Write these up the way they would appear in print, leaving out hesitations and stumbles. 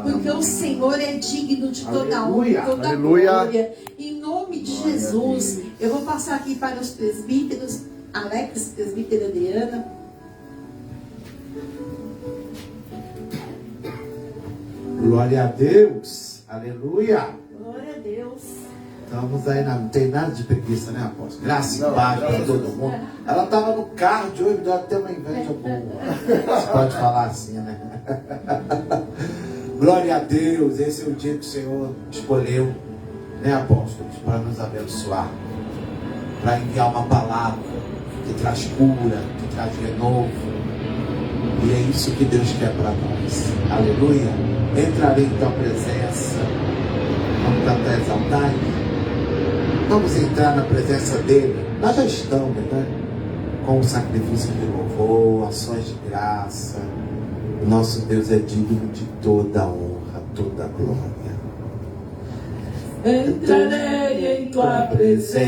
Porque o Senhor é digno de toda honra, toda glória. Em nome de Jesus, eu vou passar aqui para os presbíteros, Alex, presbítero Adriana. Glória a Deus, aleluia. Glória a Deus. Estamos aí, não tem nada de preguiça, né, apóstolo? Graça e paz para todo mundo. Ela estava no carro de hoje, me deu até uma inveja boa. Você pode falar assim, né? Glória a Deus, esse é o dia que o Senhor escolheu, né, apóstolos, para nos abençoar, para enviar uma palavra que traz cura, que traz renovo. E é isso que Deus quer para nós. Aleluia. Entrarei em tua presença. Vamos cantar exaltar. Vamos entrar na presença dele. Nós já estamos, né? Com o sacrifício de louvor, ações de graça. O nosso Deus é digno de toda honra, toda glória. Entrarei em tua presença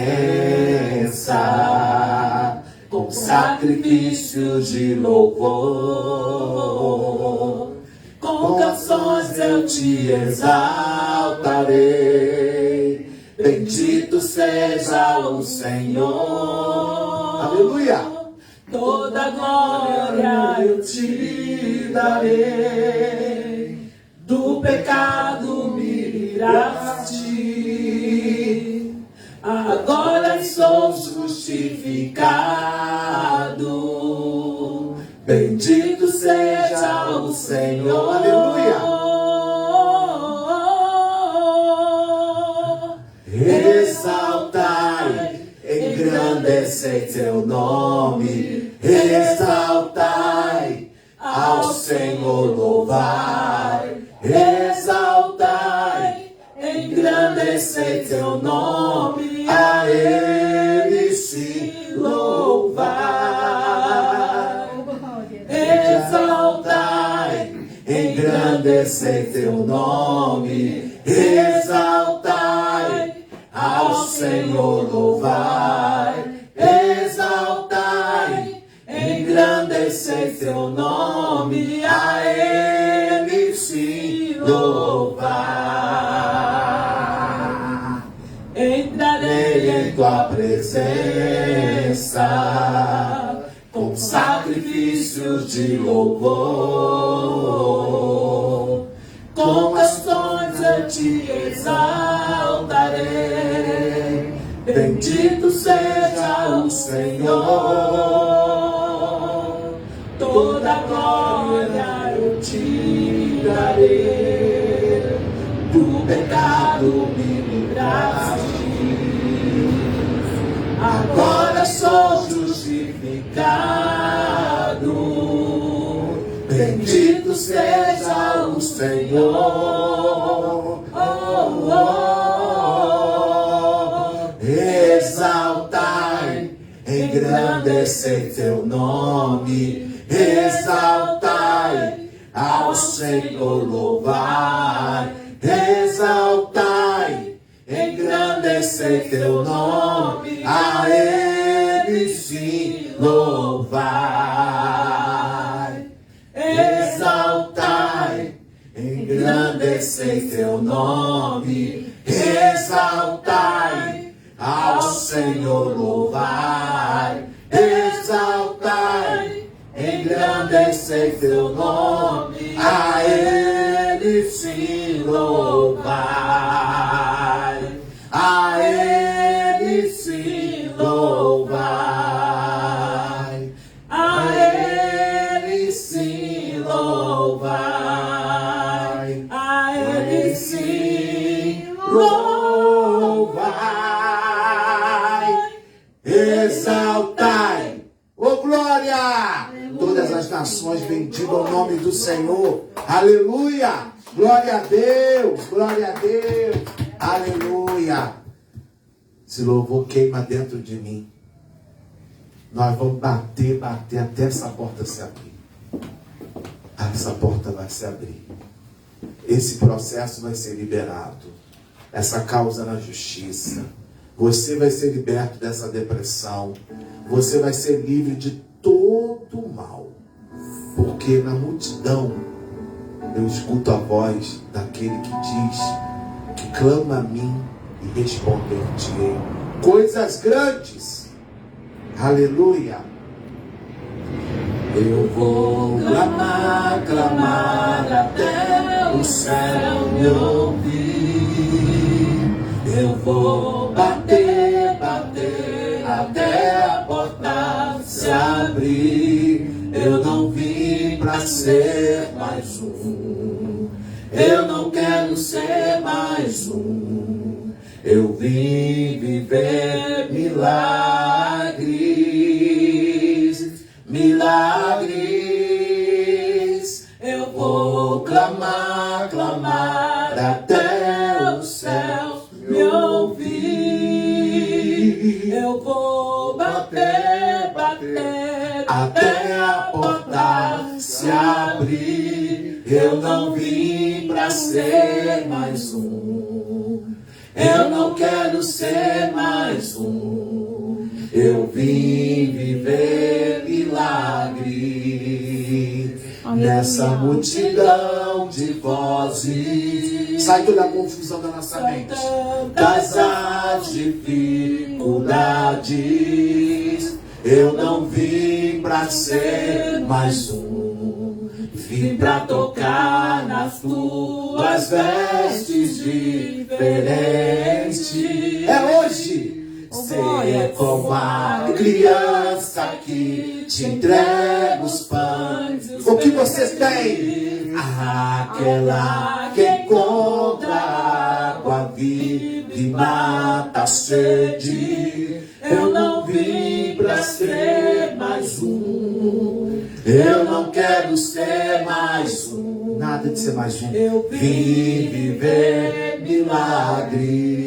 com sacrifícios de louvor. Com canções eu te exaltarei. Bendito seja o Senhor. Aleluia. Toda glória eu te darei. Do pecado me livraste. Agora sou justificado. Bendito seja o Senhor. Aleluia. Exaltai, engrandecei teu nome. Exaltai, ao Senhor louvai. Exaltai, engrandecei teu nome. A Ele se louvar. Exaltai, engrandecei teu nome. Exaltai, ao Senhor louvai. Exaltai, engrandecei teu nome. A Ele se louvar. Entrarei em tua presença com sacrifícios de louvor. Com canções eu te exaltarei. Bendito seja o Senhor. Toda glória eu te darei. Do pecado me livraste. Agora sou justificado. Bendito seja o Senhor. Exaltai, engrandecei teu nome. Exaltai, ao Senhor louvai. Exaltai, engrandecei teu nome. A Ele se louvai. Exaltai, engrandecei teu nome. Exaltai, ao Senhor louvai. Exaltai, engrandecei teu nome. A Ele se louvai. A Ele se louvai. A Ele se louvai. A Ele se louvai. Exaltai. Ô glória! Todas as nações bendigam o nome do Senhor. Aleluia! Glória a Deus! Glória a Deus! Aleluia! Esse louvor queima dentro de mim. Nós vamos bater até essa porta se abrir. Essa porta vai se abrir. Esse processo vai ser liberado. Essa causa na justiça. Você vai ser liberto dessa depressão. Você vai ser livre de todo o mal. Porque na multidão eu escuto a voz daquele que diz que clama a mim e responder-te-ei coisas grandes. Aleluia. Eu vou clamar, clamar até o céu me ouvir. Eu vou bater, bater até a porta se abrir. Eu não vim pra ser mais um. Eu não quero ser mais um. Eu vim viver milagres, milagres. Eu vou clamar, clamar até o céu me ouvir. Eu vou bater, bater até a porta se abrir. Eu não vim pra ser mais um. Eu não quero ser mais um. Eu vim viver milagre nessa multidão de vozes. Sai toda a confusão da nossa mente. Tantas as dificuldades. Eu não vim pra ser mais um. Vim pra tocar nas tuas vestes diferentes. É hoje. Ser como a criança que te entrega os pães. O que vocês têm? Aquela que encontra água viva e mata a sede. Eu não vim pra ser mais um. Eu não quero ser mais um. Nada de ser mais um. Eu vim viver milagre.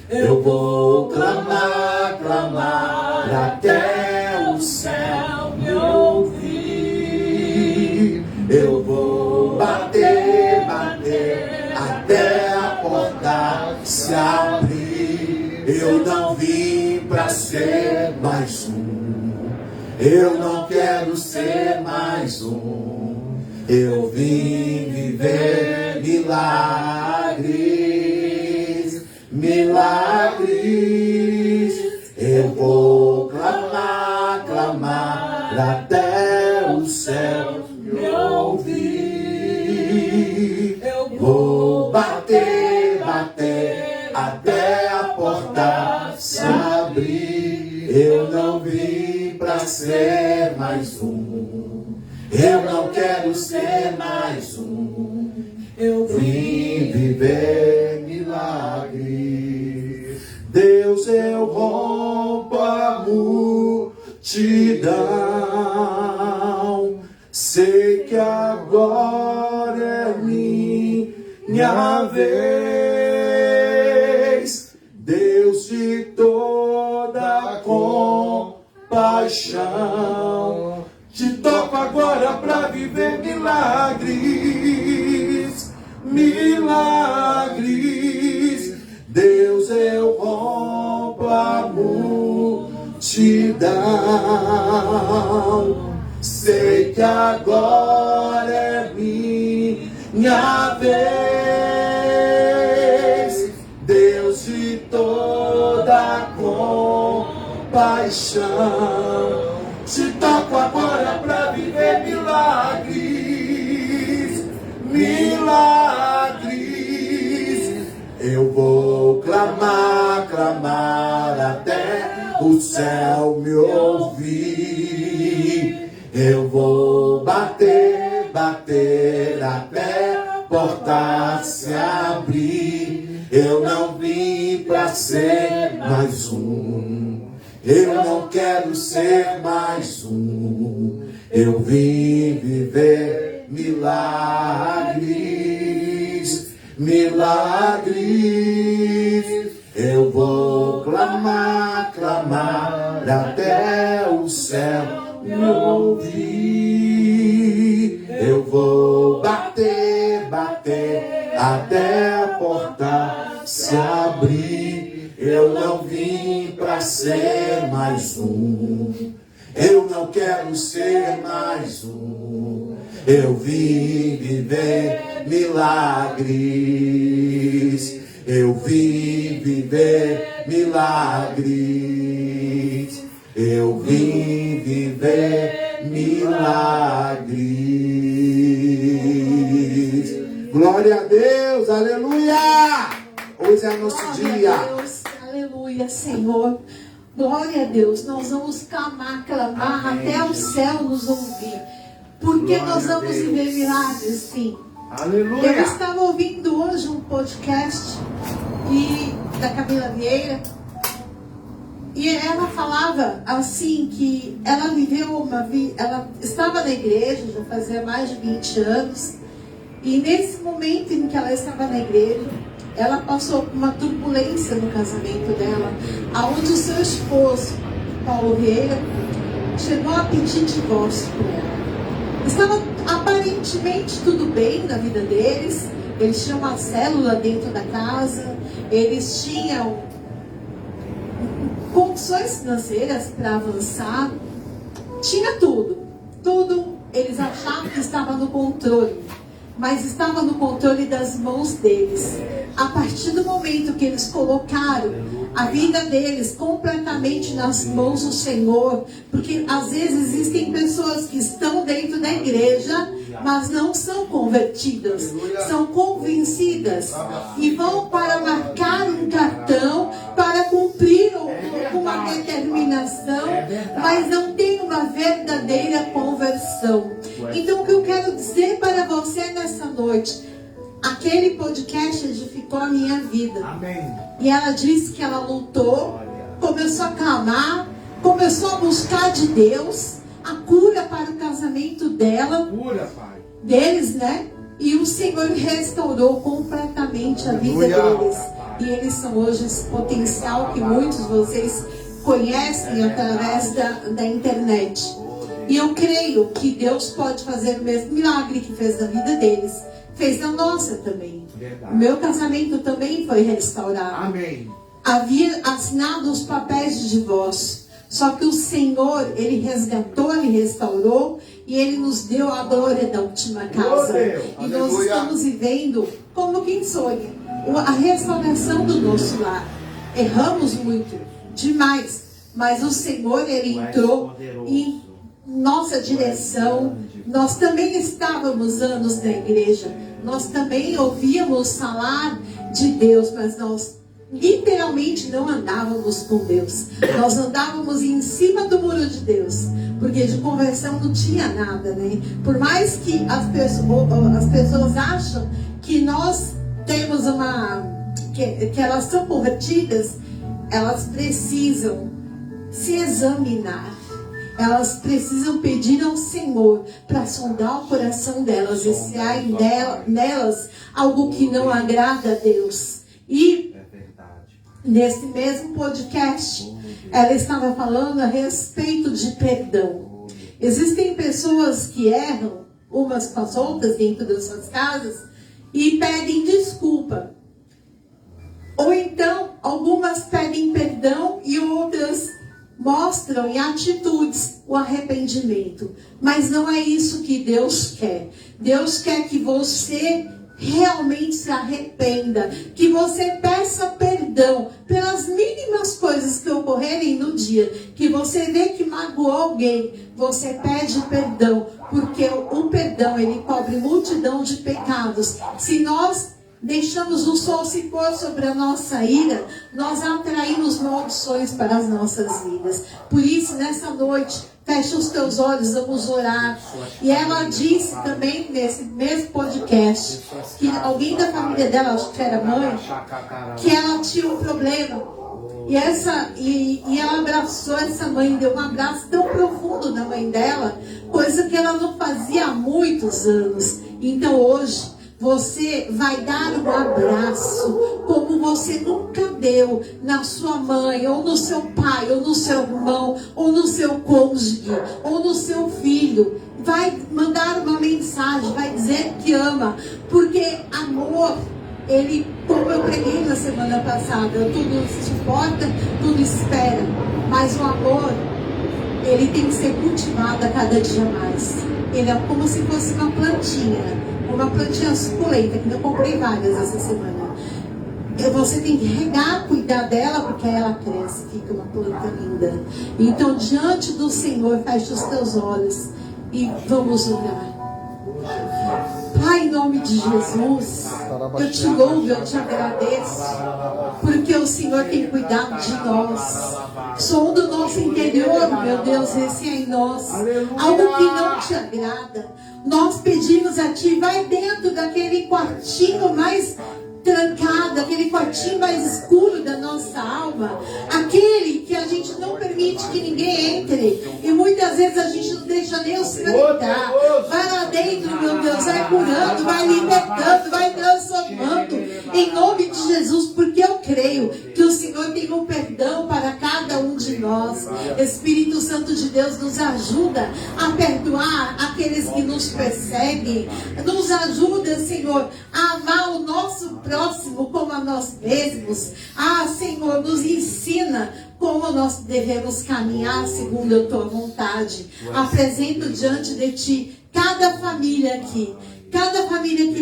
Eu vou clamar, clamar até o céu me ouvir. Eu vou bater, bater até a porta se abrir. Eu não vim pra ser mais um. Eu não quero ser mais um. Eu vim viver milagres, milagres. Eu vou clamar, clamar até o céu me ouvir. Eu vou bater, bater até a porta se abrir. Eu não vim pra ser mais um. Eu não quero ser mais um. Eu vim viver milagre. Deus, eu rompo a multidão. Sei que agora é minha vez. Deus de toda compaixão. Te toco agora pra viver milagres, milagres. Deus, eu rompo a multidão. Sei que agora é minha vez. Deus de toda compaixão. Te toco agora pra viver milagres, milagres. Eu vou clamar, clamar até o céu me ouvir. Eu vou bater, bater até a porta se abrir. Eu não vim pra ser mais um. Eu não quero ser mais um. Eu vim viver milagres, milagres. Eu vou clamar, clamar até o céu me ouvir. Eu vou bater, bater até a porta se abrir. Eu não vim pra ser mais um. Eu não quero ser mais um. Eu vim viver milagres. Eu vim viver milagres. Eu vim viver milagres. Glória a Deus, aleluia! Hoje é nosso dia. Deus, aleluia, Senhor. Glória a Deus. Nós vamos clamar Amém, até o céu nos ouvir. Porque Glória nós vamos a Deus. viver milagres, sim. Aleluia! Eu estava ouvindo hoje um podcast da Camila Vieira. E ela falava assim que ela viveu uma vida, ela estava na igreja já fazia mais de 20 anos. E nesse momento em que ela estava na igreja, ela passou por uma turbulência no casamento dela, aonde o seu esposo, Paulo Vieira, chegou a pedir divórcio por ela. Estava aparentemente tudo bem na vida deles, eles tinham uma célula dentro da casa, eles tinham condições financeiras para avançar, tinha tudo eles achavam que estava no controle, mas estava no controle das mãos deles. A partir do momento que eles colocaram a vida deles completamente nas mãos do Senhor, porque às vezes existem pessoas que estão dentro da igreja, mas não são convertidas, são convencidas e vão para marcar um cartão, para cumprir uma determinação, mas não tem uma verdadeira conversão. Então o que eu quero dizer para você nessa noite, aquele podcast edificou a minha vida. Amém. E ela disse que ela lutou, começou a clamar, começou a buscar de Deus a cura para o casamento dela, Cura, Pai. deles, né? E o Senhor restaurou completamente a vida deles. E eles são hoje esse potencial que muitos de vocês conhecem através da internet. E eu creio que Deus pode fazer o mesmo milagre que fez na vida deles, fez na nossa também. Verdade. O meu casamento também foi restaurado. Amém. Havia assinado os papéis de divórcio. Só que o Senhor, Ele resgatou, Ele restaurou e Ele nos deu a glória da última casa. E nós Aleluia. estamos vivendo como quem sonha a restauração do nosso lar. Erramos muito, demais, mas o Senhor, Ele entrou em nossa direção. Nós também estávamos anos na igreja, nós também ouvíamos falar de Deus, mas nós literalmente não andávamos com Deus. Nós andávamos em cima do muro de Deus, porque de conversão não tinha nada, né? Por mais que as pessoas acham que nós temos que elas são convertidas, elas precisam se examinar. Elas precisam pedir ao Senhor para sondar o coração delas e se há nelas algo que não agrada a Deus. E nesse mesmo podcast, ela estava falando a respeito de perdão. Existem pessoas que erram umas com as outras dentro das suas casas e pedem desculpa. Ou então, algumas pedem perdão e outras mostram em atitudes o arrependimento. Mas não é isso que Deus quer. Deus quer que você realmente se arrependa, que você peça perdão pelas mínimas coisas que ocorrerem no dia, que você vê que magoou alguém, você pede perdão, porque o perdão, ele cobre multidão de pecados. Se nós deixamos o sol se pôr sobre a nossa ira, nós atraímos maldições para as nossas vidas. Por isso, nessa noite, fecha os teus olhos, vamos orar. E ela disse também nesse mesmo podcast que alguém da família dela, acho que era mãe, que ela tinha um problema. E ela abraçou essa mãe, deu um abraço tão profundo na mãe dela, coisa que ela não fazia há muitos anos. Então hoje, você vai dar um abraço como você nunca deu na sua mãe, ou no seu pai, ou no seu irmão, ou no seu cônjuge, ou no seu filho. Vai mandar uma mensagem, vai dizer que ama, porque amor, ele, como eu preguei na semana passada, tudo suporta, tudo espera, mas o amor, ele tem que ser cultivado a cada dia mais. Ele é como se fosse uma plantinha suculenta, que eu comprei várias essa semana. Você tem que regar, cuidar dela, porque aí ela cresce, fica uma planta linda. Então, diante do Senhor, feche os teus olhos e vamos orar. Pai, em nome de Jesus, eu te louvo, eu te agradeço, porque o Senhor tem cuidado de nós. Som do nosso interior, meu Deus, esse é em nós. Algo que não te agrada. Nós pedimos a Ti, vai dentro daquele quartinho mais trancado, aquele quartinho mais escuro da nossa alma, aquele que a gente não permite que ninguém entre, e muitas vezes a gente não deixa nem o Senhor entrar. Vai lá dentro, meu Deus, vai curando, vai libertando, vai transformando, em nome de Jesus, porque eu creio que o Senhor tem um perdão para cada um de nós. Espírito Santo de Deus, nos ajuda a perdoar aqueles que nos perseguem, nos ajuda, Senhor, a amar o nosso próximo como a nós mesmos. Senhor, nos ensina como nós devemos caminhar segundo a Tua vontade. Apresento diante de Ti cada família aqui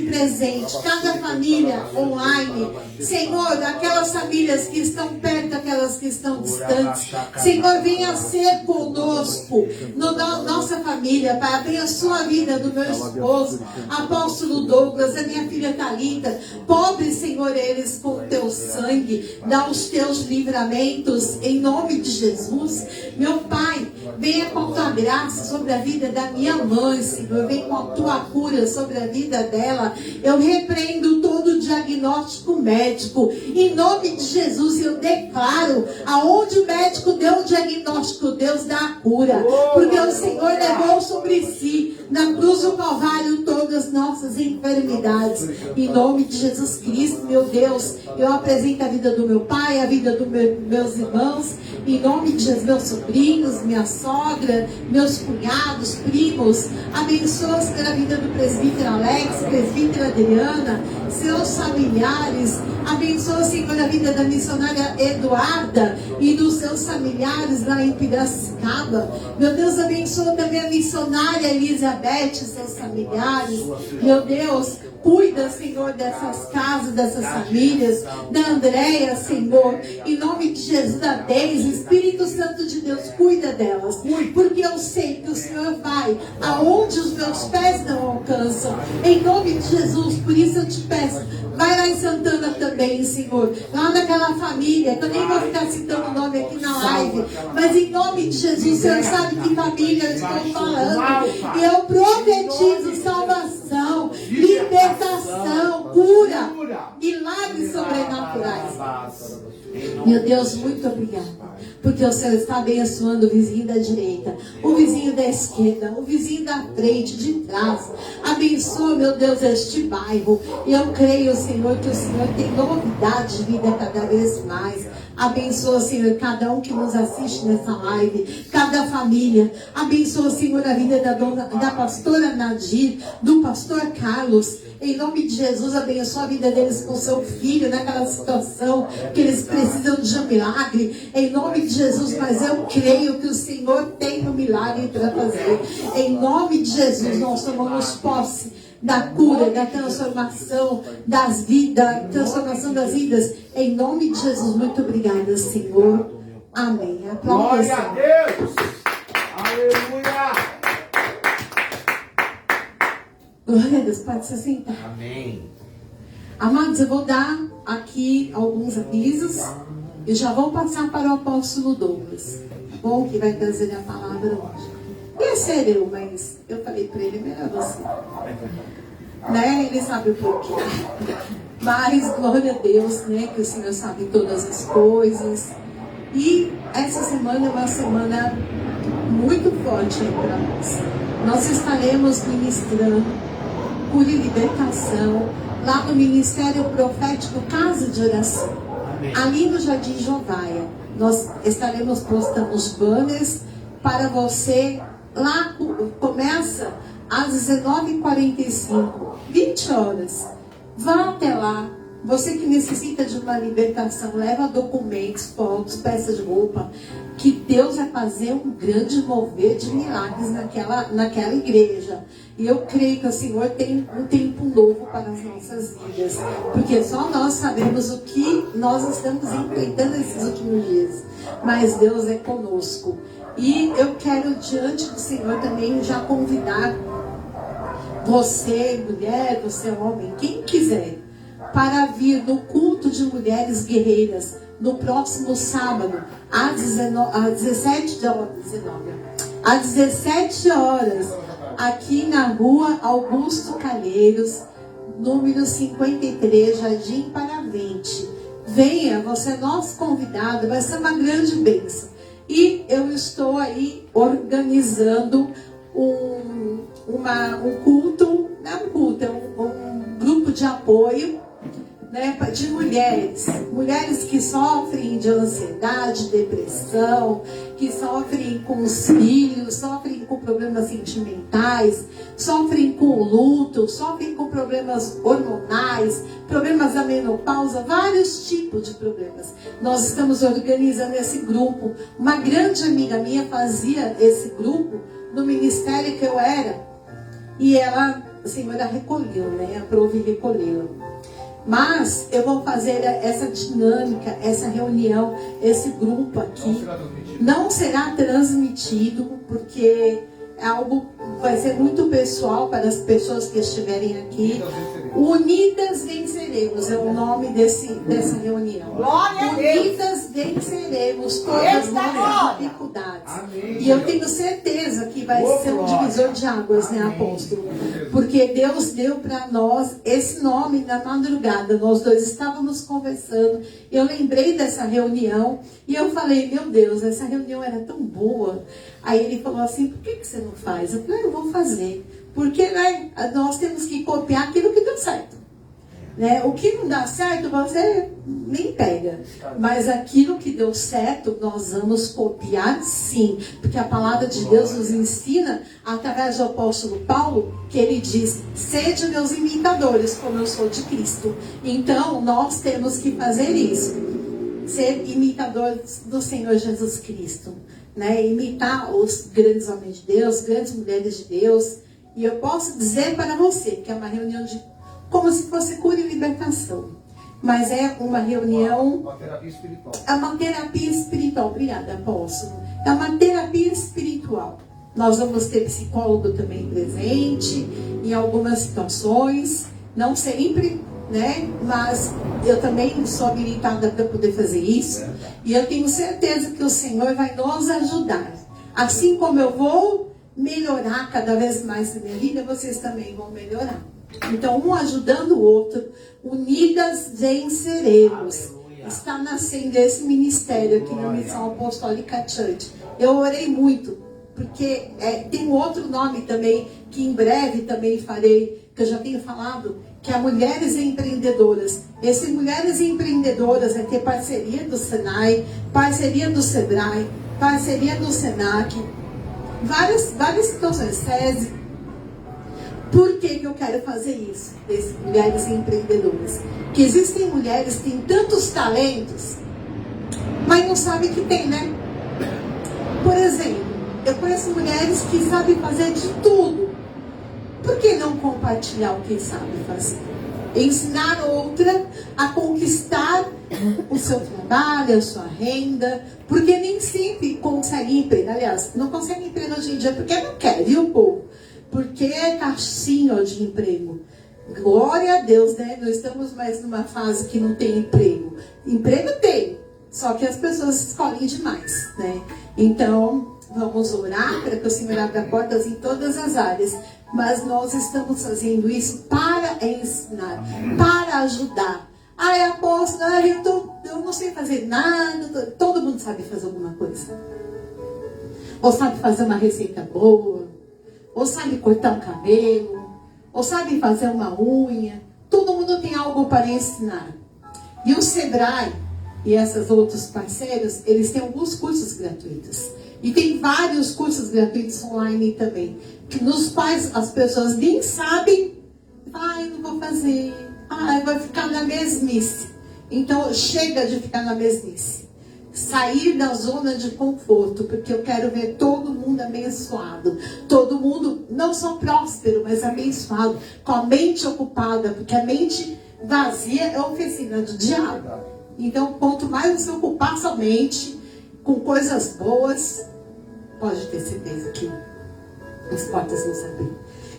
presente, cada família online. Senhor, aquelas famílias que estão perto, aquelas que estão distantes. Senhor, venha ser conosco, nossa família, Pai. Abençoa a vida do meu esposo, apóstolo Douglas, a minha filha Thalita. Pobre, Senhor, eles com o Teu sangue. Dá os Teus livramentos, em nome de Jesus. Meu Pai, venha com a Tua graça sobre a vida da minha mãe, Senhor. Venha com a Tua cura sobre a vida dela. Eu repreendo todo diagnóstico médico em nome de Jesus. Eu declaro, aonde o médico deu o diagnóstico, Deus dá a cura, porque o Senhor levou sobre si na cruz do Calvário todas as nossas enfermidades. Em nome de Jesus Cristo, meu Deus, eu apresento a vida do meu pai, a vida dos meus irmãos, em nome de Jesus, meus sobrinhos, minha sogra, meus cunhados, primos. Abençoa a vida do presbítero Alex, presbítera Adriana, seus familiares. Abençoa, Senhor, a vida da missionária Eduarda e dos seus familiares lá em Piracicaba. Meu Deus, abençoa também a missionária Elizabeth e seus familiares. Meu Deus, cuida, Senhor, dessas casas, dessas famílias, da Andréia, Senhor, em nome de Jesus, da Deise. Espírito Santo de Deus, cuida delas, porque eu sei que o Senhor vai aonde os meus pés não alcançam, em nome de Jesus. Por isso eu te peço, vai lá em Santana também, Senhor, lá naquela família, que eu nem vou ficar citando o nome aqui na live, mas em nome de Jesus, o Senhor sabe que família eu estou falando, e eu profetizo salvação, libertação, cura, milagres sobrenaturais. Meu Deus, muito obrigada, porque o Senhor está abençoando o vizinho da direita, o vizinho da esquerda, o vizinho da frente, de trás. Abençoa, meu Deus, este bairro. E eu creio, Senhor, que o Senhor tem novidade de vida cada vez mais. Abençoa, Senhor, cada um que nos assiste nessa live, cada família. Abençoa, Senhor, a vida da pastora Nadir, do pastor Carlos. Em nome de Jesus, abençoa a vida deles com seu filho, naquela situação que eles precisam de um milagre. Em nome de Jesus, mas eu creio que o Senhor tem um milagre para fazer. Em nome de Jesus, nós tomamos posse da cura, da transformação das vidas, transformação das vidas. Em nome de Jesus, muito obrigada, Senhor. Amém. Glória a Deus. Aleluia. Glória a Deus, pode se sentar. Amém. Amados, eu vou dar aqui alguns avisos e já vou passar para o apóstolo Douglas, tá bom? Que vai trazer a palavra hoje. Ia ser eu, mas eu falei para ele, melhor você. Né? Ele sabe o porquê. Mas, glória a Deus, né? Que o Senhor sabe todas as coisas. E essa semana é uma semana muito forte para nós. Nós estaremos ministrando cura e libertação lá no Ministério Profético Casa de Oração, ali no Jardim Jovaia. Nós estaremos postando os banners para você. Lá começa às 19h45, 20 horas. Vá até lá, Você que necessita de uma libertação, leva documentos, fotos, peças de roupa, que Deus vai fazer um grande mover de milagres naquela igreja. E eu creio que o Senhor tem um tempo novo para as nossas vidas, porque só nós sabemos o que nós estamos enfrentando nesses últimos dias, mas Deus é conosco. E eu quero, diante do Senhor, também já convidar você, mulher, você, homem, quem quiser, para vir no culto de mulheres guerreiras no próximo sábado, às 17 horas, aqui na rua Augusto Calheiros, número 53, Jardim Paravente. Venha, você é nosso convidado, vai ser uma grande bênção. E eu estou aí organizando um culto, não é um culto, é um grupo de apoio, né, de mulheres que sofrem de ansiedade, depressão, que sofrem com os filhos, sofrem com problemas sentimentais, sofrem com luto, sofrem com problemas hormonais, problemas da menopausa, vários tipos de problemas. Nós estamos organizando esse grupo. Uma grande amiga minha fazia esse grupo no ministério que eu era, e ela, a senhora recolheu, né? Aprove e recolheu. Mas eu vou fazer essa dinâmica, essa reunião, esse grupo aqui. Não será transmitido, porque é algo vai ser muito pessoal para as pessoas que estiverem aqui. Unidas Venceremos é o nome dessa reunião. Unidas venceremos todas as nossas dificuldades. E eu tenho certeza que vai ser um divisor de águas, né, apóstolo? Porque Deus deu para nós esse nome na madrugada. Nós dois estávamos conversando. Eu lembrei dessa reunião e eu falei, meu Deus, essa reunião era tão boa. Aí ele falou assim, por que você não faz? Eu falei, eu vou fazer. Porque, né, nós temos que copiar aquilo que deu certo. Né? O que não dá certo, você nem pega. Mas aquilo que deu certo, nós vamos copiar sim. Porque a palavra de Deus nos ensina, através do apóstolo Paulo, que ele diz, sede meus imitadores, como eu sou de Cristo. Então, nós temos que fazer isso. Ser imitadores do Senhor Jesus Cristo. Né? Imitar os grandes homens de Deus, grandes mulheres de Deus. E eu posso dizer para você que é uma reunião como se fosse cura e libertação. Mas é uma reunião... Uma terapia espiritual. É uma terapia espiritual. Obrigada, apóstolo. É uma terapia espiritual. Nós vamos ter psicólogo também presente em algumas situações. Não sempre, né? Mas eu também sou habilitada para poder fazer isso. E eu tenho certeza que o Senhor vai nos ajudar. Assim como eu vou melhorar cada vez mais na minha vida, vocês também vão melhorar. Então, um ajudando o outro, unidas venceremos. Aleluia. Está nascendo esse ministério aqui na Missão Apostólica Church. Eu orei muito, porque tem um outro nome também, que em breve também farei, que eu já tenho falado, que é Mulheres Empreendedoras. Esse Mulheres Empreendedoras é ter parceria do Senai, parceria do Sebrae, parceria do Senac, várias situações, SESI. Por que eu quero fazer isso? Desse Mulheres Empreendedoras. Que existem mulheres que têm tantos talentos, mas não sabem que tem, né? Por exemplo, eu conheço mulheres que sabem fazer de tudo. Por que não compartilhar o que sabem fazer? Ensinar outra a conquistar o seu trabalho, a sua renda, porque nem sempre consegue emprego. Aliás, não consegue emprego hoje em dia porque não quer, viu, povo? Porque é caixinha de emprego. Glória a Deus, né? Nós estamos mais numa fase que não tem emprego. Emprego tem, só que as pessoas escolhem demais, né? Então, vamos orar para que o Senhor abra portas em todas as áreas. Mas nós estamos fazendo isso para ensinar, para ajudar. Ai, apóstolo, eu não sei fazer nada. Todo mundo sabe fazer alguma coisa. Ou sabe fazer uma receita boa. Ou sabe cortar um cabelo, ou sabe fazer uma unha. Todo mundo tem algo para ensinar. E o Sebrae e esses outros parceiros, eles têm alguns cursos gratuitos. E tem vários cursos gratuitos online também. Que nos quais as pessoas nem sabem. Ai, não vou fazer. vai ficar na mesmice. Então, chega de ficar na mesmice. Sair da zona de conforto, porque eu quero ver todo mundo abençoado. Todo mundo, não só próspero, mas abençoado. Com a mente ocupada, porque a mente vazia é oficina do diabo. Então, quanto mais você ocupar sua mente com coisas boas, pode ter certeza que as portas vão se abrir.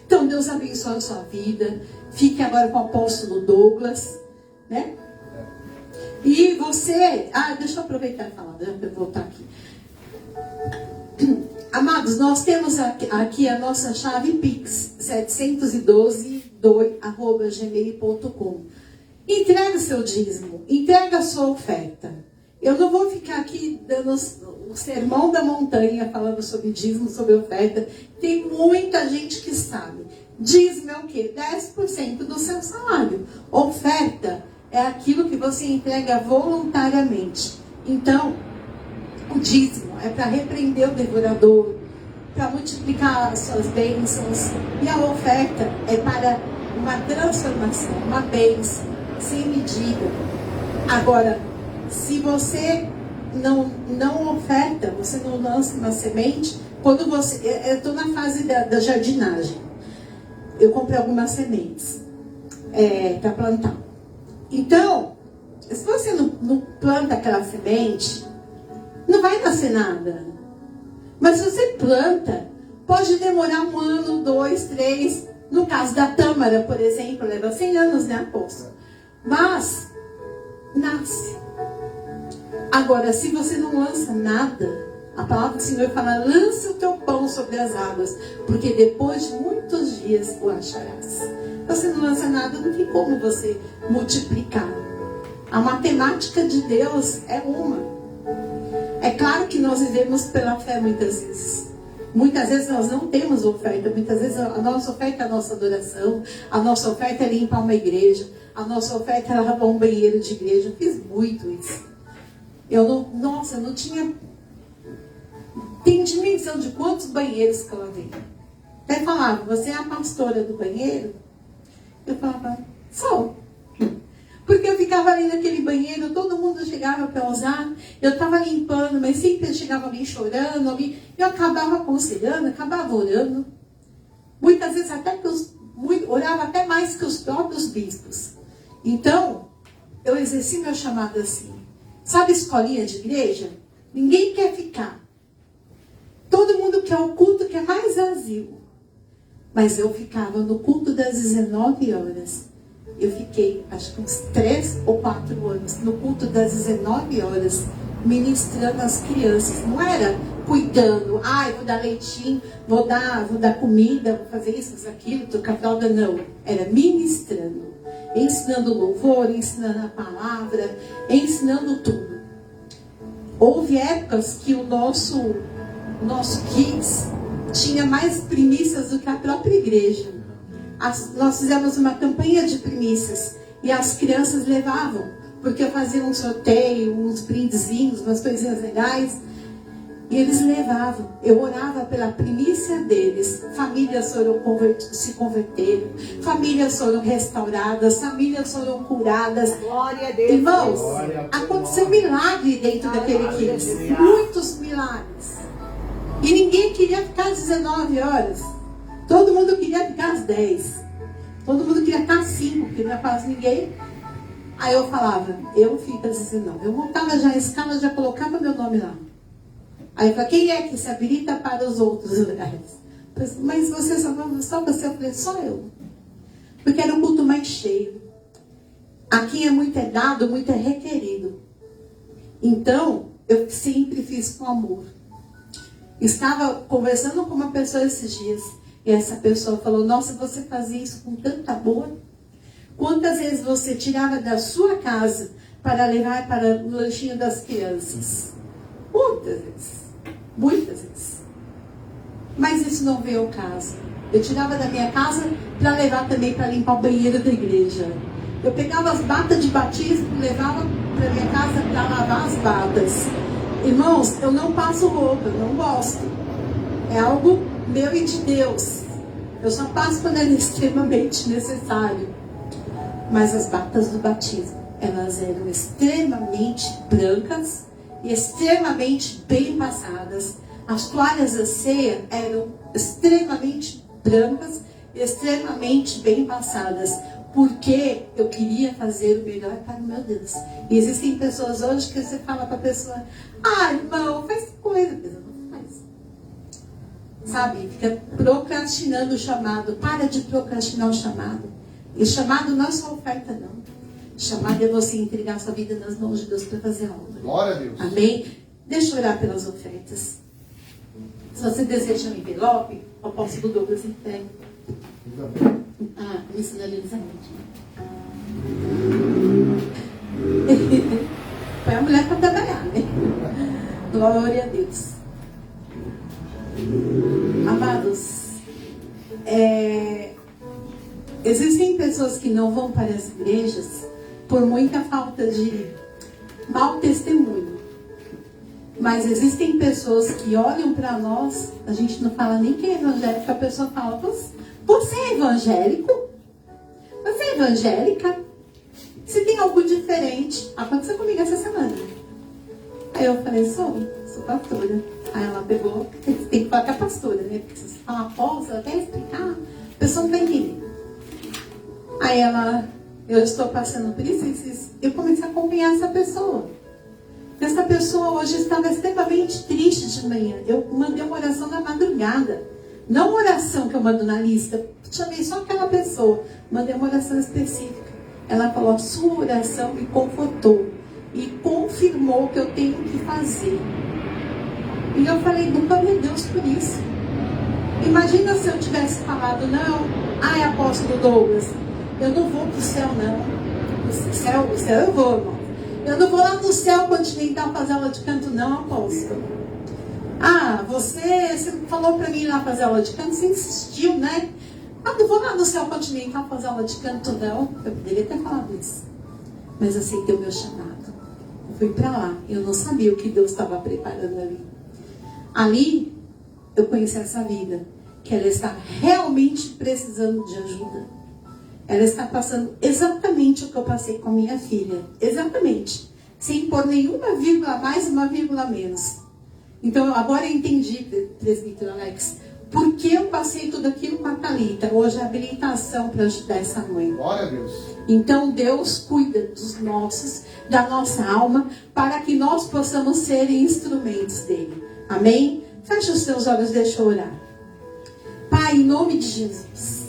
Então, Deus abençoe a sua vida. Fique agora com o apóstolo Douglas, né? E você... deixa eu aproveitar e falar, né? Para eu voltar aqui. Amados, nós temos aqui a nossa chave Pix, 712@gmail.com. Entrega seu dízimo, entrega a sua oferta. Eu não vou ficar aqui dando o sermão da montanha, falando sobre dízimo, sobre oferta. Tem muita gente que sabe. Dízimo é o quê? 10% do seu salário. Oferta é aquilo que você entrega voluntariamente. Então, o dízimo é para repreender o devorador, para multiplicar as suas bênçãos. E a oferta é para uma transformação, uma bênção, sem medida. Agora, se você não oferta, você não lança uma semente, quando você... Eu estou na fase da jardinagem. Eu comprei algumas sementes para plantar. Então, se você não planta aquela semente, não vai nascer nada. Mas se você planta, pode demorar 1 ano, 2, 3. No caso da tâmara, por exemplo, leva 100 anos, né, apóstolo? Mas nasce. Agora, se você não lança nada, a palavra do Senhor fala: lança o teu pão sobre as águas, porque depois de muitos dias o acharás. Você não lança nada, não tem como você multiplicar. A matemática de Deus é uma. É claro que nós vivemos pela fé muitas vezes. Muitas vezes nós não temos oferta. Muitas vezes a nossa oferta é a nossa adoração. A nossa oferta é limpar uma igreja. A nossa oferta é lavar um banheiro de igreja. Eu fiz muito isso. Eu não tinha... Tem dimensão de quantos banheiros que eu lavei. Até falava: você é a pastora do banheiro? Eu falava: sou. Porque eu ficava ali naquele banheiro, todo mundo chegava para usar, eu estava limpando, mas sempre chegava alguém chorando, eu acabava aconselhando, acabava orando. Muitas vezes orava até mais que os próprios bispos. Então, eu exerci meu chamado assim. Sabe escolinha de igreja? Ninguém quer ficar. Todo mundo quer o culto que é mais vazio. Mas eu ficava no culto das 19 horas. Eu fiquei, acho que uns 3 ou 4 anos, no culto das 19 horas, ministrando às crianças. Não era cuidando, vou dar leitinho, vou dar comida, vou fazer isso, aquilo, trocar fralda. Não. Era ministrando. Ensinando louvor, ensinando a palavra, ensinando tudo. Houve épocas que o nosso Kids tinha mais primícias do que a própria igreja. Nós fizemos uma campanha de primícias e as crianças levavam, porque eu fazia um sorteio, uns brindezinhos, umas coisinhas legais, e eles levavam. Eu orava pela primícia deles. Famílias foram se converteram, famílias foram restauradas, famílias foram curadas. Glória a Deus. Irmãos, aconteceu milagre dentro daquele Kids. Muitos milagres. E ninguém queria ficar às 19 horas. Todo mundo queria ficar às 10. Todo mundo queria ficar às 5, porque não ia fazer ninguém. Aí eu falava: eu fico às 19. Eu montava já a escala, já colocava meu nome lá. Aí eu falava: quem é que se habilita para os outros lugares? Mas você só você? Eu falei: só eu. Porque era o culto mais cheio. Aqui muito é dado, muito é requerido. Então, eu sempre fiz com amor. Estava conversando com uma pessoa esses dias. E essa pessoa falou: nossa, você fazia isso com tanto amor? Quantas vezes você tirava da sua casa para levar para o lanchinho das crianças? Muitas vezes. Muitas vezes. Mas isso não veio ao caso. Eu tirava da minha casa para levar também para limpar o banheiro da igreja. Eu pegava as batas de batismo e levava para minha casa para lavar as batas. Irmãos, eu não passo roupa, eu não gosto. É algo meu e de Deus. Eu só passo quando é extremamente necessário. mas as batas do batismo, elas eram extremamente brancas e extremamente bem passadas. As toalhas da ceia eram extremamente brancas e extremamente bem passadas, porque eu queria fazer o melhor para o meu Deus. E existem pessoas hoje que você fala para a pessoa: ah, irmão, faz coisa. A pessoa não faz. Sabe? Fica procrastinando o chamado. Para de procrastinar o chamado. E chamado não é só oferta, não. Chamado é você entregar sua vida nas mãos de Deus para fazer a obra. Glória a Deus. Amém? Deixa eu orar pelas ofertas. Se você deseja um envelope, o apóstolo Douglas entrega. Ah, isso não é alisamento. Foi a mulher para trabalhar, né? Glória a Deus. Amados, existem pessoas que não vão para as igrejas por muita falta de mau testemunho. Mas existem pessoas que olham para nós, a gente não fala nem que é evangélico, a pessoa fala: você é evangélico? Você é evangélica? Se tem algo diferente. Aconteceu comigo essa semana. Aí eu falei: sou pastora. Aí ela pegou, tem que falar com a pastora, né? Porque se você falar apóstolo, até explicar, a pessoa não vai entender. Aí ela: eu estou passando por isso. Eu comecei a acompanhar essa pessoa. Essa pessoa hoje estava extremamente triste de manhã. Eu mandei uma oração na madrugada. Não uma oração que eu mando na lista. Chamei só aquela pessoa. Mandei uma oração específica. Ela falou: a sua oração me confortou e confirmou o que eu tenho que fazer. E eu falei: glória a Deus por isso. Imagina se eu tivesse falado: não, ai, apóstolo Douglas, eu não vou para o céu, não. O céu eu vou, irmão. Eu não vou lá no céu continental fazer aula de canto, não, apóstolo. Ah, você falou para mim ir lá fazer aula de canto, você insistiu, né? Ah, não vou lá no céu continental fazer aula de canto, não. Eu poderia ter falado isso. Mas aceitei o meu chamado. Eu fui para lá. Eu não sabia o que Deus estava preparando ali. Ali, eu conheci essa vida, que ela está realmente precisando de ajuda. Ela está passando exatamente o que eu passei com a minha filha. Exatamente. Sem pôr nenhuma vírgula a mais, uma vírgula a menos. Então, agora eu entendi, presbítero Alex, por que eu passei tudo aquilo com a Thalita. Hoje é habilitação para ajudar essa mãe. Glória a Deus. Então, Deus cuida dos nossos, da nossa alma, para que nós possamos ser instrumentos dele. Amém? Feche os seus olhos, deixa eu orar. Pai, em nome de Jesus,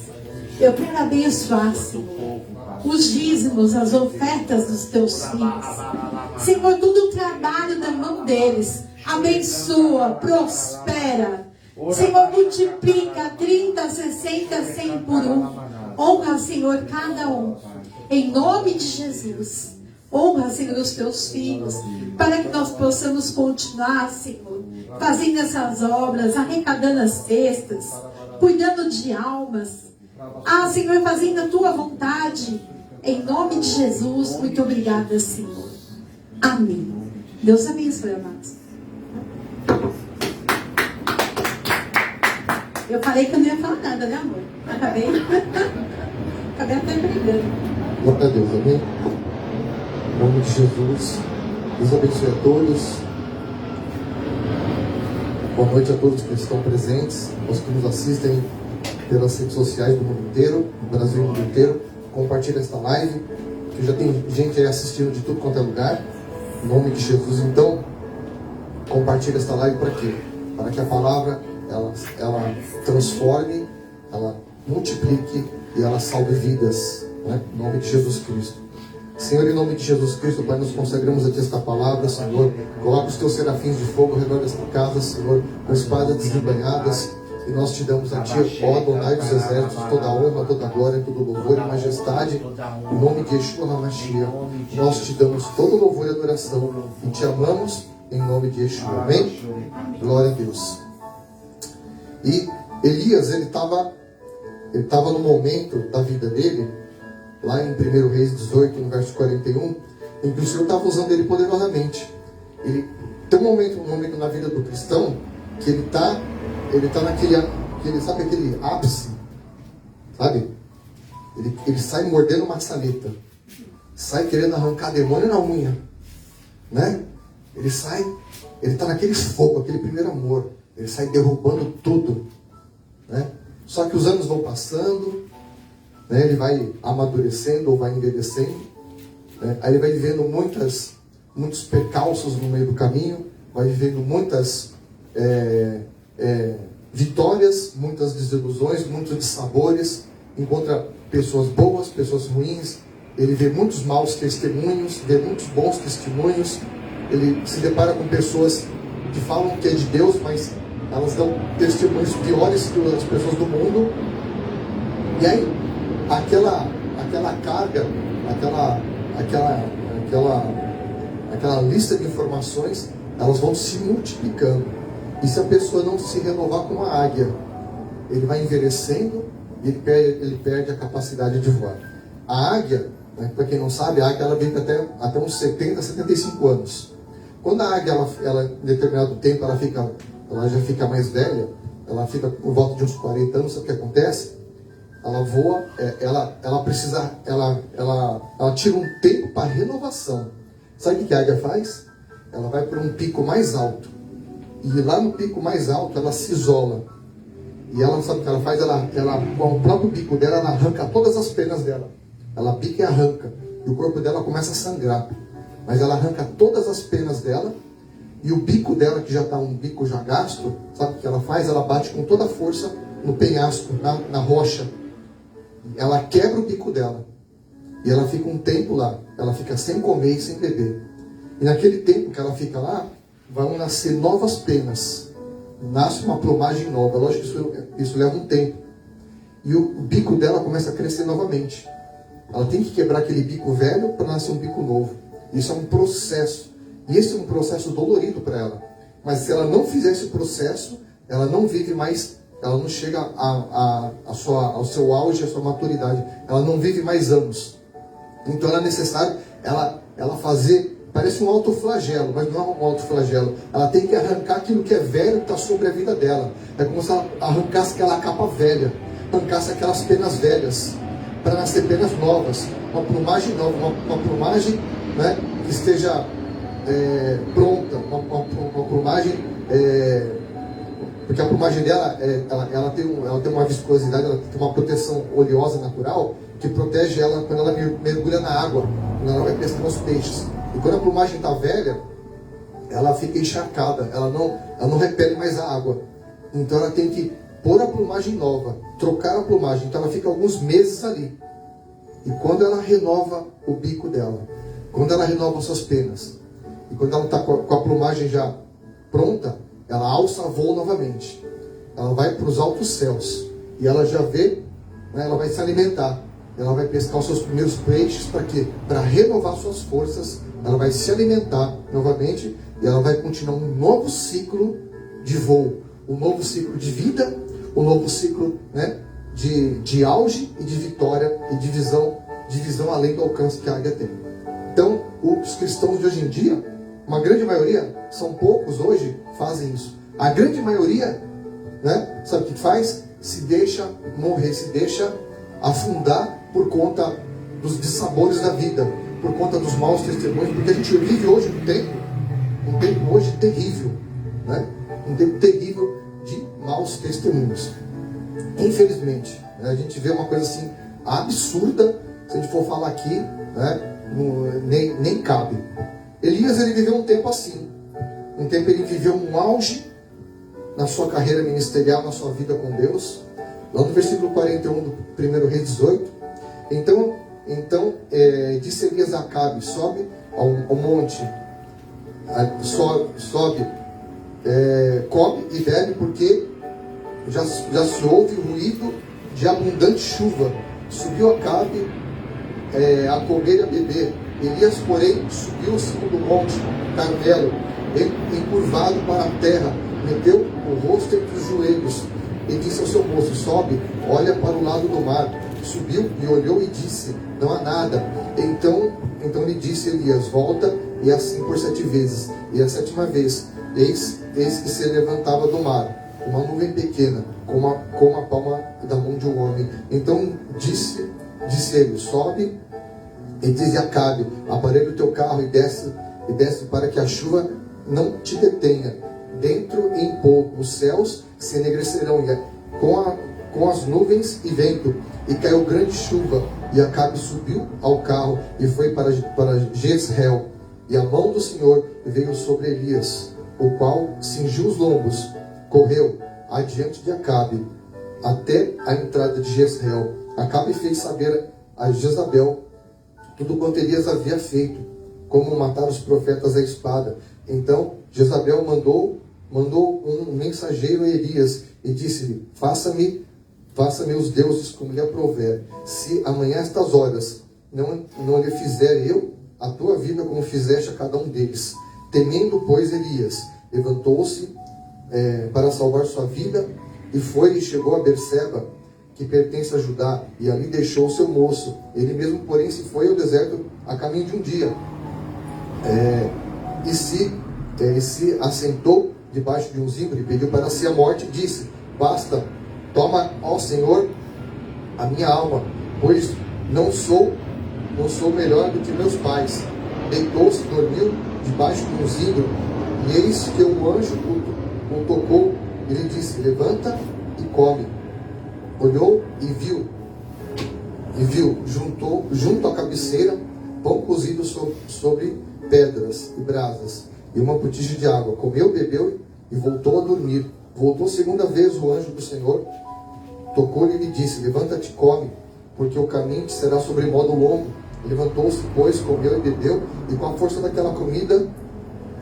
eu quero abençoar, Senhor, os dízimos, as ofertas dos teus filhos. Senhor, todo o trabalho da mão deles, abençoa, prospera. Senhor, multiplica 30, 60, 100 por um. Honra, Senhor, cada um. Em nome de Jesus. Honra, Senhor, os teus filhos, para que nós possamos continuar, Senhor, fazendo essas obras, arrecadando as cestas, cuidando de almas. Ah, Senhor, fazendo a tua vontade. Em nome de Jesus, muito obrigada, Senhor. Amém. Deus abençoe, amados. Eu falei que eu não ia falar nada, né, amor? Acabei até brigando. Glória a Deus, amém? Em nome de Jesus, Deus abençoe a todos. Boa noite a todos que estão presentes, aos que nos assistem pelas redes sociais do mundo inteiro, do Brasil e do mundo inteiro. Compartilha esta live, que já tem gente aí assistindo de tudo quanto é lugar. Em nome de Jesus, então, compartilha esta live para quê? Para que a palavra ela transforme, ela multiplique e ela salve vidas, né? Em nome de Jesus Cristo. Senhor, em nome de Jesus Cristo, Pai, nos consagramos a Ti esta palavra, Senhor. Coloca os Teus serafins de fogo ao redor desta casa, Senhor, com espadas desembanhadas. E nós te damos a Ti, ó Adonai dos exércitos, toda a honra, toda a glória, todo o louvor e majestade. Em nome de Yeshua HaMashiach, nós te damos todo o louvor e adoração. E te amamos em nome de Yeshua. Amém? Glória a Deus. E Elias, ele estava no momento da vida dele, lá em 1 Reis 18, no verso 41, em que o Senhor estava usando ele poderosamente. Ele tem um momento na vida do cristão que ele está naquele, sabe aquele ápice, sabe? Ele sai mordendo maçaneta. Sai querendo arrancar demônio na unha. Né? Ele está naquele fogo, aquele primeiro amor. Ele sai derrubando tudo. Né? Só que os anos vão passando, né? Ele vai amadurecendo ou vai envelhecendo. Né? Aí ele vai vivendo muitos percalços no meio do caminho, vai vivendo muitas vitórias, muitas desilusões, muitos dissabores, encontra pessoas boas, pessoas ruins, ele vê muitos maus testemunhos, vê muitos bons testemunhos, ele se depara com pessoas que falam que é de Deus, mas elas dão testemunhos piores que as pessoas do mundo. E aí aquela carga, aquela lista de informações, elas vão se multiplicando. E se a pessoa não se renovar como a águia, ele vai envelhecendo e ele perde a capacidade de voar. A águia, né, para quem não sabe, a águia ela vive até uns 70, 75 anos. Quando a águia, ela em determinado tempo, ela já fica mais velha, ela fica por volta de uns 40 anos, sabe o que acontece? Ela voa, ela tira um tempo para renovação. Sabe o que a águia faz? Ela vai para um pico mais alto. E lá no pico mais alto, ela se isola. E ela, sabe o que ela faz? Ela com o próprio bico dela, ela arranca todas as penas dela. Ela pica e arranca. E o corpo dela começa a sangrar. Mas ela arranca todas as penas dela. E o bico dela, que já está um bico já gasto, sabe o que ela faz? Ela bate com toda a força no penhasco, na rocha. Ela quebra o bico dela. E ela fica um tempo lá. Ela fica sem comer e sem beber. E naquele tempo que ela fica lá, vão nascer novas penas. Nasce uma plumagem nova. Lógico que isso leva um tempo. E o bico dela começa a crescer novamente. Ela tem que quebrar aquele bico velho para nascer um bico novo. Isso é um processo. E esse é um processo dolorido para ela. Mas se ela não fizer esse processo, ela não vive mais, ela não chega ao seu auge, à sua maturidade. Ela não vive mais anos. Então é necessário ela fazer, parece um autoflagelo, mas não é um autoflagelo. Ela tem que arrancar aquilo que é velho que está sobre a vida dela. É como se ela arrancasse aquela capa velha, arrancasse aquelas penas velhas, para nascer penas novas, uma plumagem nova, uma plumagem, né, que esteja pronta, uma plumagem, porque a plumagem dela, ela tem uma viscosidade, ela tem uma proteção oleosa natural, que protege ela quando ela mergulha na água, quando ela vai pescar os peixes. E quando a plumagem está velha, ela fica encharcada, ela não repele mais a água. Então ela tem que pôr a plumagem nova, trocar a plumagem. Então ela fica alguns meses ali. E quando ela renova o bico dela, quando ela renova suas penas, e quando ela está com a plumagem já pronta, ela alça voo novamente. Ela vai para os altos céus. E ela já vê, né, ela vai se alimentar. Ela vai pescar os seus primeiros peixes para quê? Para renovar suas forças. Ela vai se alimentar novamente e ela vai continuar um novo ciclo de voo, um novo ciclo de vida, um novo ciclo, né, de auge e de vitória e de visão além do alcance que a águia tem. Então, os cristãos de hoje em dia, uma grande maioria, são poucos hoje, fazem isso. A grande maioria, né, sabe o que faz? Se deixa morrer, se deixa afundar por conta dos dissabores da vida, por conta dos maus testemunhos, porque a gente vive hoje um tempo hoje terrível, né? Um tempo terrível de maus testemunhos. Infelizmente, né? A gente vê uma coisa assim absurda, se a gente for falar aqui, né? Nem cabe. Elias, ele viveu um tempo assim, um tempo ele viveu um auge na sua carreira ministerial, na sua vida com Deus. Lá no versículo 41 do 1 Reis 18, então disse Elias a Acabe: sobe ao monte, sobe, come e bebe, porque já se ouve o ruído de abundante chuva. Subiu Acabe a comer e a beber. Elias, porém, subiu o segundo monte, Carmelo, encurvado para a terra, meteu o rosto entre os joelhos e disse ao seu moço: sobe, olha para o lado do mar. Subiu e olhou e disse: não há nada. Então lhe disse Elias: volta, e assim por 7 vezes. E a 7ª vez, eis que se levantava do mar uma nuvem pequena, como a palma da mão de um homem. Então disse disse ele: sobe e diz a Acabe: aparelha o teu carro e desce para que a chuva não te detenha. Dentro em pouco os céus se enegrecerão com as nuvens e vento, e caiu grande chuva. E Acabe subiu ao carro e foi para Jezreel. E a mão do Senhor veio sobre Elias, o qual cingiu os lombos, correu adiante de Acabe até a entrada de Jezreel. Acabe fez saber a Jezabel tudo quanto Elias havia feito, como matar os profetas à espada. Então Jezabel mandou um mensageiro a Elias e disse-lhe: faça-me os deuses como lhe aprouver, se amanhã estas horas não lhe fizer eu a tua vida como fizeste a cada um deles. Temendo, pois, Elias levantou-se para salvar sua vida, e foi e chegou a Berseba, que pertence a Judá, e ali deixou o seu moço. Ele mesmo, porém, se foi ao deserto a caminho de um dia, e se assentou debaixo de um zimbro e pediu para si a morte, e disse: basta, toma, ó Senhor, a minha alma, pois não sou melhor do que meus pais. Deitou-se, dormiu debaixo de um zimbro, e eis que um anjo o tocou e lhe disse: levanta e come. Olhou e viu junto à cabeceira pão cozido sobre pedras e brasas e uma botija de água. Comeu, bebeu e voltou a dormir. Voltou segunda vez o anjo do Senhor, tocou-lhe e lhe disse: levanta-te e come, porque o caminho te será sobremodo longo. Levantou-se, pois, comeu e bebeu, e com a força daquela comida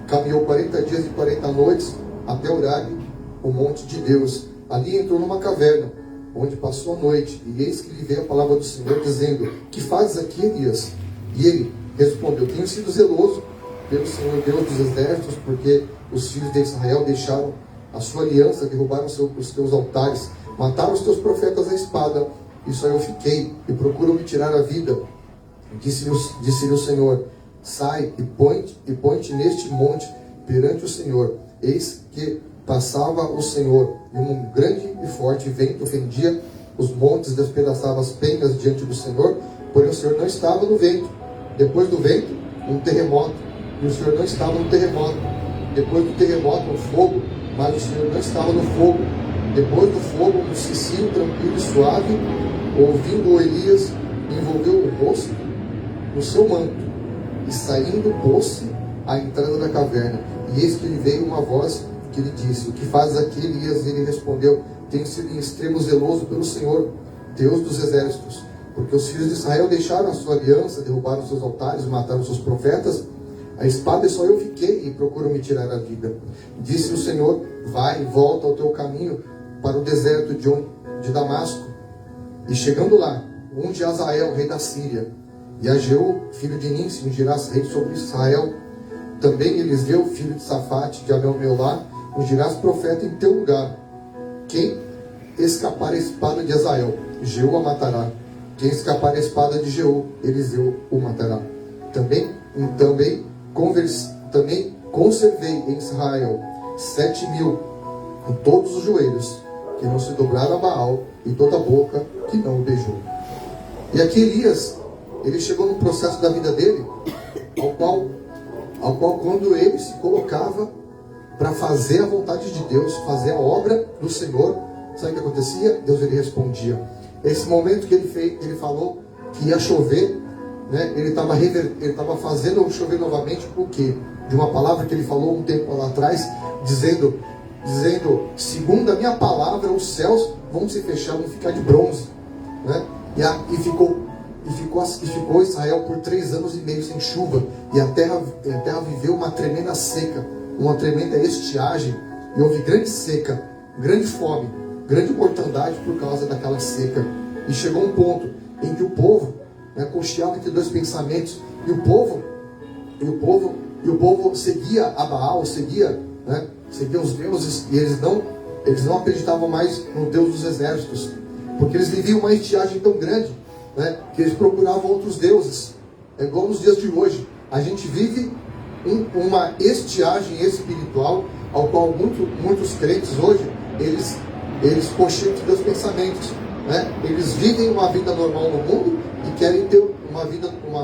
caminhou 40 dias e 40 noites até Horebe, o monte de Deus. Ali entrou numa caverna, onde passou a noite, e eis que lhe veio a palavra do Senhor, dizendo: que fazes aqui, Elias? E ele respondeu: tenho sido zeloso pelo Senhor Deus dos exércitos, porque os filhos de Israel deixaram a sua aliança, derrubaram os teus altares, mataram os teus profetas à espada, e só eu fiquei, e procuram me tirar a vida. Disse-lhe o Senhor: sai e põe-te neste monte perante o Senhor. Eis que passava o Senhor, e um grande e forte vento fendia os montes, despedaçava as penhas diante do Senhor, porém o Senhor não estava no vento. Depois do vento, um terremoto, e o Senhor não estava no terremoto. Depois do terremoto, um fogo, mas o Senhor não estava no fogo. Depois do fogo, um cicio tranquilo e suave. Ouvindo Elias, envolveu o rosto no seu manto, e saindo pôs-se à entrada da caverna. E eis que lhe veio uma voz que lhe disse: o que fazes aqui, Elias? E ele respondeu: tenho sido em extremo zeloso pelo Senhor, Deus dos exércitos, porque os filhos de Israel deixaram a sua aliança, derrubaram seus altares, mataram seus profetas a espada, e só eu fiquei, e procuram me tirar a vida. Disse o Senhor: vai, volta ao teu caminho para o deserto de Damasco, e chegando lá, unge Azael, rei da Síria, e a Jeú, filho de Nimsi, ungirás rei sobre Israel. Também Eliseu, filho de Safate, de Abel-Meolá, ungirás profeta em teu lugar. Quem escapar a espada de Azael, Jeú a matará. Quem escapar a espada de Jeú, Eliseu o matará. Também conservei em Israel 7.000 em todos os joelhos, que não se dobraram a Baal, e toda a boca que não o beijou. E aqui Elias, ele chegou num processo da vida dele, ao qual quando ele se colocava para fazer a vontade de Deus, fazer a obra do Senhor, sabe o que acontecia? Deus ele respondia. Esse momento que ele falou que ia chover, né? Ele estava fazendo chover novamente, por quê? De uma palavra que ele falou um tempo lá atrás, dizendo, segundo a minha palavra, os céus vão se fechar, vão ficar de bronze, né? E ficou Israel por 3 anos e meio sem chuva, e a terra viveu uma tremenda seca, uma tremenda estiagem, e houve grande seca, grande fome, grande mortandade por causa daquela seca. E chegou um ponto em que o povo, né, cocheava entre dois pensamentos, e o povo seguia a Baal, seguia os deuses, e eles não acreditavam mais no Deus dos exércitos, porque eles viviam uma estiagem tão grande, né, que eles procuravam outros deuses. É igual nos dias de hoje, a gente vive uma estiagem espiritual, ao qual muitos crentes hoje, eles cocheiam de Deus pensamentos, né? Eles vivem uma vida normal no mundo, e querem ter uma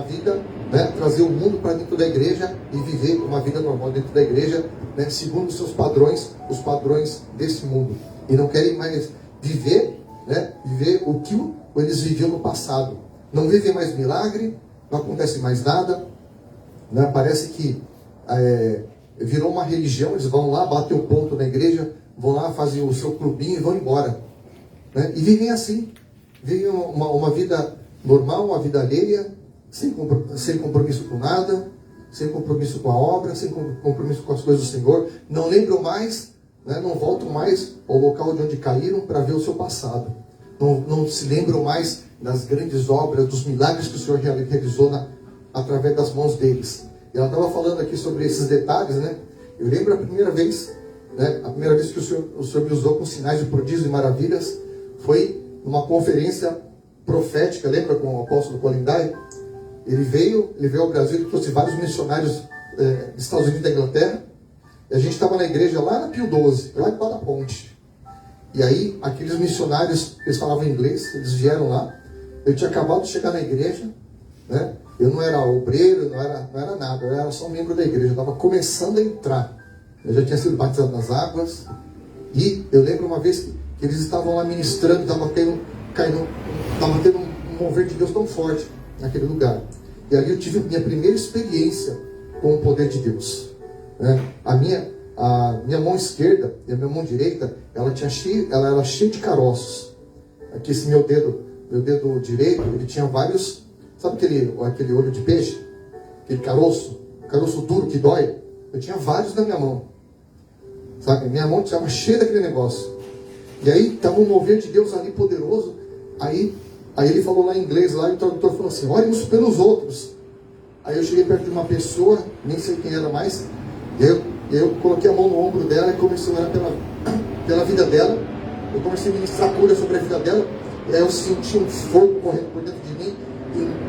vida, né, trazer o mundo para dentro da igreja e viver uma vida normal dentro da igreja, né, segundo os seus padrões, os padrões desse mundo. E não querem mais viver, né, viver o que eles viviam no passado. Não vivem mais milagre, não acontece mais nada, né, parece que virou uma religião. Eles vão lá, batem o ponto na igreja, vão lá, fazem o seu clubinho e vão embora, né, e vivem assim, vivem uma vida normal, uma vida alheia, sem compromisso com nada, sem compromisso com a obra, sem compromisso com as coisas do Senhor. Não lembram mais, né, não voltam mais ao local de onde caíram para ver o seu passado. Não se lembram mais das grandes obras, dos milagres que o Senhor realizou através das mãos deles. E ela estava falando aqui sobre esses detalhes, né? Eu lembro a primeira vez, né, a primeira vez que o Senhor me usou com sinais de prodígios e maravilhas foi numa conferência profética. Lembra com o apóstolo Colindai? Ele veio ao Brasil, ele trouxe vários missionários dos Estados Unidos e da Inglaterra. E a gente estava na igreja lá na Pio XII, lá em da Ponte. E aí, aqueles missionários, eles falavam inglês, eles vieram lá. Eu tinha acabado de chegar na igreja, né? Eu não era obreiro, não era nada, eu era só um membro da igreja, eu estava começando a entrar. Eu já tinha sido batizado nas águas. E eu lembro uma vez que eles estavam lá ministrando, estava tendo um mover de Deus tão forte naquele lugar. E ali eu tive minha primeira experiência com o poder de Deus, né? A minha mão esquerda e a minha mão direita, ela era cheia de caroços. Aqui esse meu dedo direito, ele tinha vários, sabe aquele olho de peixe? Aquele caroço duro que dói? Eu tinha vários na minha mão, sabe? Minha mão estava cheia daquele negócio. E aí estava um mover de Deus ali poderoso. Aí ele falou lá em inglês, lá, e o tradutor falou assim: orem pelos outros. Aí eu cheguei perto de uma pessoa, nem sei quem era mais, e aí eu coloquei a mão no ombro dela e comecei a orar pela vida dela. Eu comecei a ministrar cura sobre a vida dela. E aí eu senti um fogo correndo por dentro de mim,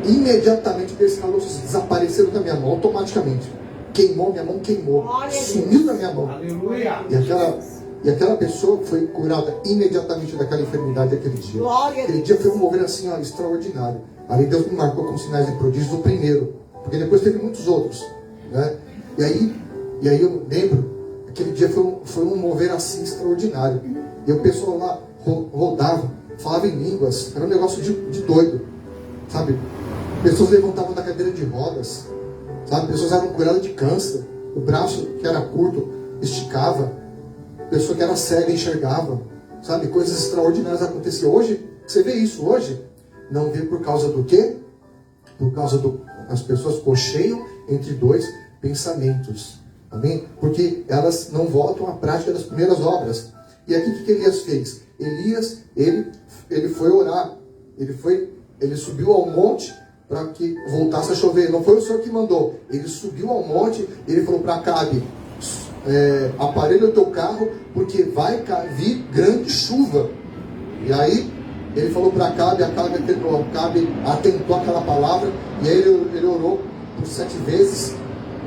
e imediatamente aqueles caroços desapareceram da minha mão, automaticamente. Minha mão queimou, sumiu da minha mão. Aleluia. E aquela pessoa foi curada imediatamente daquela enfermidade aquele dia. Aquele dia foi um mover assim, extraordinário. Ali Deus me marcou com sinais de prodígios do primeiro, porque depois teve muitos outros, né? E aí eu lembro, aquele dia foi um mover assim extraordinário. E o pessoal lá rodava, falava em línguas, era um negócio de doido, sabe? Pessoas levantavam da cadeira de rodas, sabe? Pessoas eram curadas de câncer, o braço que era curto esticava, pessoa que era cega enxergava, sabe? Coisas extraordinárias aconteciam. Hoje, você vê isso hoje, não vê por causa do quê? Por causa as pessoas cocheiam entre dois pensamentos, amém? Porque elas não voltam à prática das primeiras obras. E aqui o que Elias fez? Elias, ele foi orar, ele subiu ao monte para que voltasse a chover. Não foi o Senhor que mandou, ele subiu ao monte, ele falou para Acabe: aparelha o teu carro, porque vai vir grande chuva. E aí ele falou para Acabe atentou àquela palavra, e aí ele orou por 7 vezes,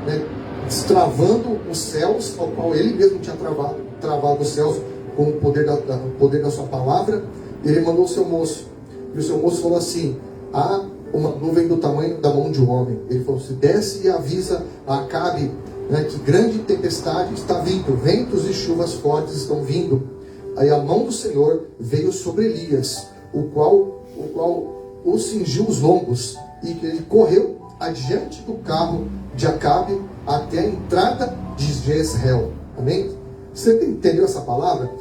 né, destravando os céus, ao qual ele mesmo tinha travado os céus com o poder da sua palavra. E ele mandou o seu moço, e o seu moço falou assim: há uma nuvem do tamanho da mão de um homem. Ele falou: se desce e avisa a Acabe, né, que grande tempestade está vindo, ventos e chuvas fortes estão vindo. Aí a mão do Senhor veio sobre Elias, o qual o cingiu os lombos, e que ele correu adiante do carro de Acabe até a entrada de Jezreel. Amém? Você entendeu essa palavra?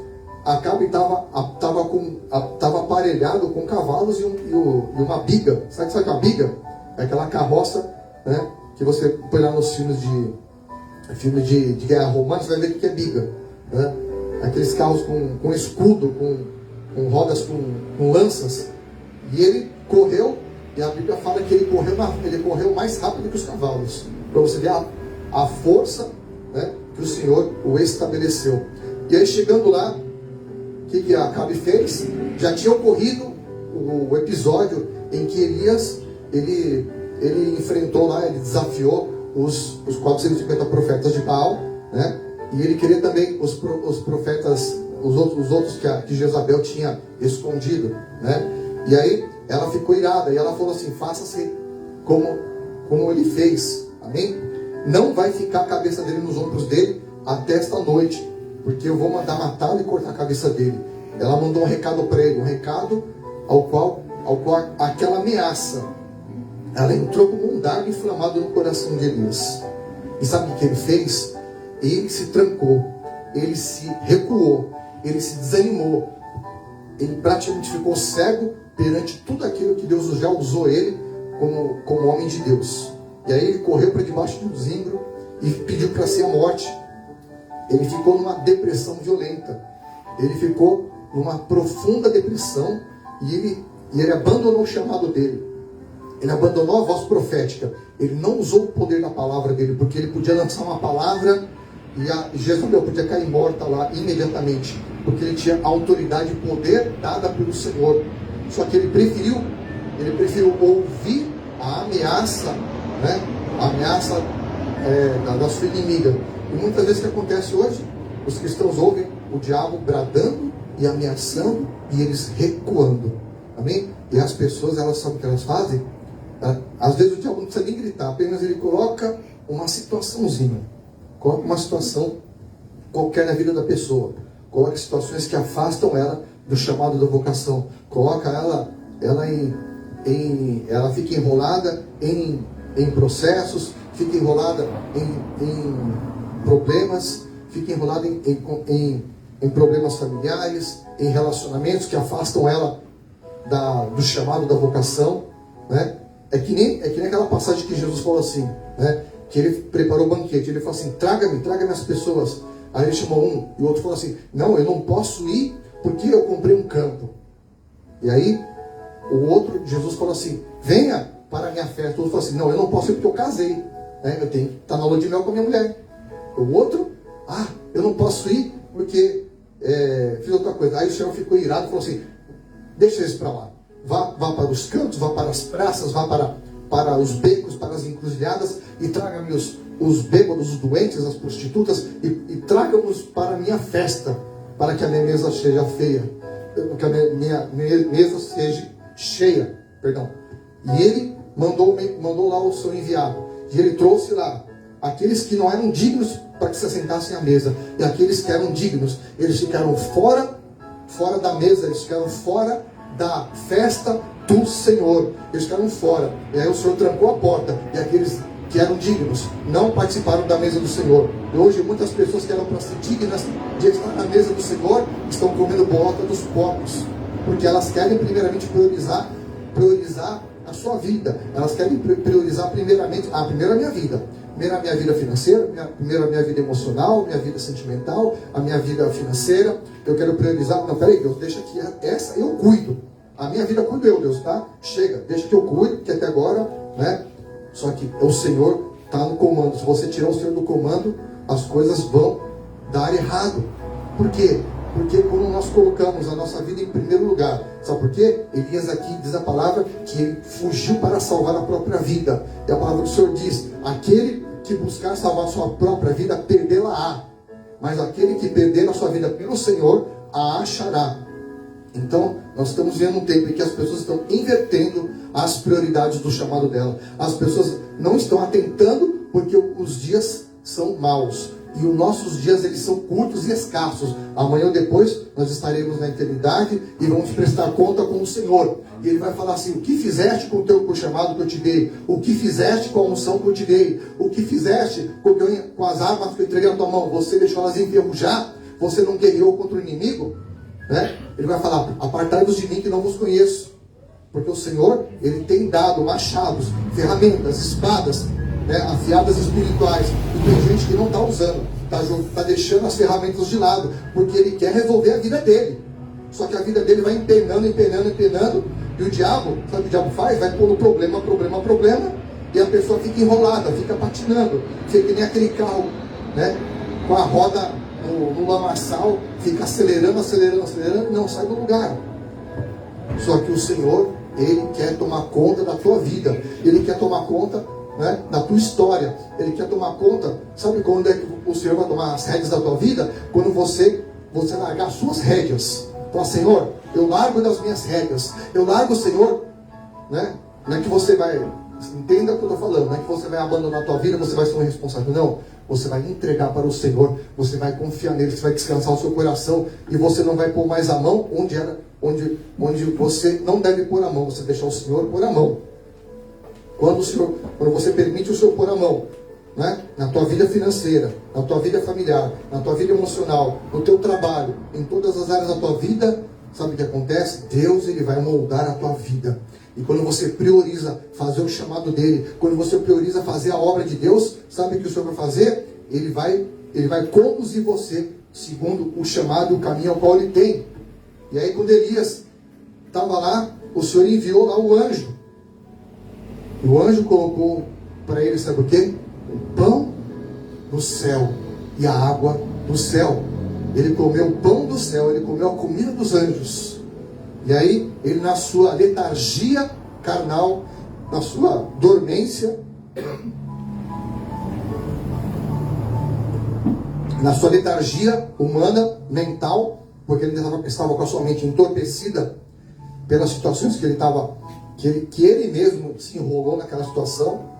Acabe estava aparelhado com cavalos e uma biga. Sabe o que é uma biga? É aquela carroça, né, que você põe lá nos filmes de guerra romana, você vai ver o que é biga, né? Aqueles carros com escudo, com rodas, com lanças. E ele correu, e a Bíblia fala que ele correu mais rápido que os cavalos, para você ver a força, né, que o Senhor o estabeleceu. E aí, chegando lá, o que Acabe fez? Já tinha ocorrido o episódio em que Elias ele enfrentou lá, ele desafiou os 450 profetas de Baal, né? E ele queria também os profetas, os outros que Jezabel tinha escondido, né? E aí ela ficou irada e ela falou assim: faça-se como ele fez, amém? Não vai ficar a cabeça dele nos ombros dele até esta noite, porque eu vou mandar matá-lo e cortar a cabeça dele. Ela mandou um recado para ele, um recado ao qual aquela ameaça, ela entrou como um dardo inflamado no coração de Elias. E sabe o que ele fez? Ele se trancou, ele se recuou, ele se desanimou, ele praticamente ficou cego perante tudo aquilo que Deus já usou ele como homem de Deus. E aí ele correu para debaixo do zimbro e pediu para ser a morte. Ele ficou numa depressão violenta, ele ficou numa profunda depressão e ele abandonou o chamado dele. Ele abandonou a voz profética. Ele não usou o poder da palavra dele, porque ele podia lançar uma palavra e a Jezabel podia cair morta lá imediatamente, porque ele tinha autoridade e poder dada pelo Senhor. Só que ele preferiu ouvir a ameaça, né? A ameaça da sua inimiga. E muitas vezes o que acontece hoje, os cristãos ouvem o diabo bradando e ameaçando e eles recuando. Amém? E as pessoas, elas sabem o que elas fazem? Às vezes o diabo não precisa nem gritar, apenas ele coloca uma situaçãozinha, coloca uma situação qualquer na vida da pessoa, coloca situações que afastam ela do chamado da vocação, coloca ela fica enrolada em processos, fica enrolada em problemas, fica enrolada em problemas familiares, em relacionamentos que afastam ela do chamado da vocação, né? É que nem aquela passagem que Jesus falou assim, né? Que ele preparou o banquete, ele falou assim: traga-me as pessoas. Aí ele chamou um, e o outro falou assim: não, eu não posso ir porque eu comprei um campo. E aí o outro, Jesus falou assim: venha para a minha festa. O outro falou assim: não, eu não posso ir porque eu casei, né? Eu tenho que estar na lua de mel com a minha mulher. O outro: eu não posso ir porque fiz outra coisa. Aí o Senhor ficou irado e falou assim: deixa eles para lá. Vá para os cantos, vá para as praças, vá para os becos, para as encruzilhadas e traga-me os bêbados, os doentes, as prostitutas e traga-os para a minha festa, para que a minha mesa seja que a minha mesa seja cheia, perdão. E ele mandou lá o seu enviado, e ele trouxe lá aqueles que não eram dignos para que se assentassem à mesa, e aqueles que eram dignos, eles ficaram fora da mesa, eles ficaram fora da festa do Senhor, eles ficaram fora. E aí o Senhor trancou a porta, e aqueles que eram dignos não participaram da mesa do Senhor. E hoje muitas pessoas que eram para ser dignas de estar na mesa do Senhor estão comendo bolota dos porcos, porque elas querem primeiramente priorizar a sua vida. Elas querem priorizar primeiramente primeiro a minha vida. Primeiro a minha vida financeira, primeiro a minha vida emocional, minha vida sentimental, a minha vida financeira. Eu quero priorizar. Não, peraí, Deus, deixa que essa eu cuido. A minha vida cuido eu, Deus, tá? Chega, deixa que eu cuido, que até agora, né? Só que o Senhor está no comando. Se você tirar o Senhor do comando, as coisas vão dar errado. Por quê? Porque quando nós colocamos a nossa vida em primeiro lugar, sabe por quê? Elias aqui diz a palavra que ele fugiu para salvar a própria vida. E a palavra do Senhor diz: aquele que buscar salvar a sua própria vida, perdê-la-á. Mas aquele que perder a sua vida pelo Senhor, a achará. Então, nós estamos vendo um tempo em que as pessoas estão invertendo as prioridades do chamado dela. As pessoas não estão atentando porque os dias são maus. E os nossos dias, eles são curtos e escassos. Amanhã ou depois, nós estaremos na eternidade e vamos prestar conta com o Senhor. E Ele vai falar assim: o que fizeste com o chamado que eu te dei? O que fizeste com a unção que eu te dei? O que fizeste com as armas que eu entreguei na tua mão? Você deixou elas enferrujar? Você não guerreou contra o inimigo? Né? Ele vai falar: apartai-vos de mim que não vos conheço. Porque o Senhor, Ele tem dado machados, ferramentas, espadas, né, afiadas espirituais, e tem gente que não está usando, está deixando as ferramentas de lado, porque ele quer resolver a vida dele. Só que a vida dele vai empenando, e o diabo, sabe o que o diabo faz? Vai pondo problema, e a pessoa fica enrolada, fica patinando, fica que nem aquele carro, né, com a roda no lamaçal, fica acelerando, e não sai do lugar. Só que o Senhor, Ele quer tomar conta da tua vida, Ele quer tomar conta, né, da tua história. Ele quer tomar conta. Sabe quando é que o Senhor vai tomar as rédeas da tua vida? Quando você largar as suas rédeas. Fala: Senhor, eu largo das minhas rédeas. Eu largo, Senhor, né? Não é que você vai, entenda o que eu estou falando, não é que você vai abandonar a tua vida, você vai ser um responsável, não. Você vai entregar para o Senhor, você vai confiar nele, você vai descansar o seu coração e você não vai pôr mais a mão onde você não deve pôr a mão, você deixar o Senhor pôr a mão. Quando você permite o Senhor pôr a mão, né? Na tua vida financeira, na tua vida familiar, na tua vida emocional, no teu trabalho, em todas as áreas da tua vida, sabe o que acontece? Deus, ele vai moldar a tua vida. E quando você prioriza fazer o chamado dele, quando você prioriza fazer a obra de Deus, sabe o que o Senhor vai fazer? Ele vai conduzir você segundo o chamado e o caminho ao qual ele tem. E aí quando Elias estava lá, o Senhor enviou lá o anjo. E o anjo colocou para ele, sabe o quê? O pão do céu e a água do céu. Ele comeu o pão do céu, ele comeu a comida dos anjos. E aí, ele na sua letargia carnal, na sua dormência, na sua letargia humana, mental, porque ele estava com a sua mente entorpecida pelas situações que ele estava, que ele mesmo se enrolou naquela situação,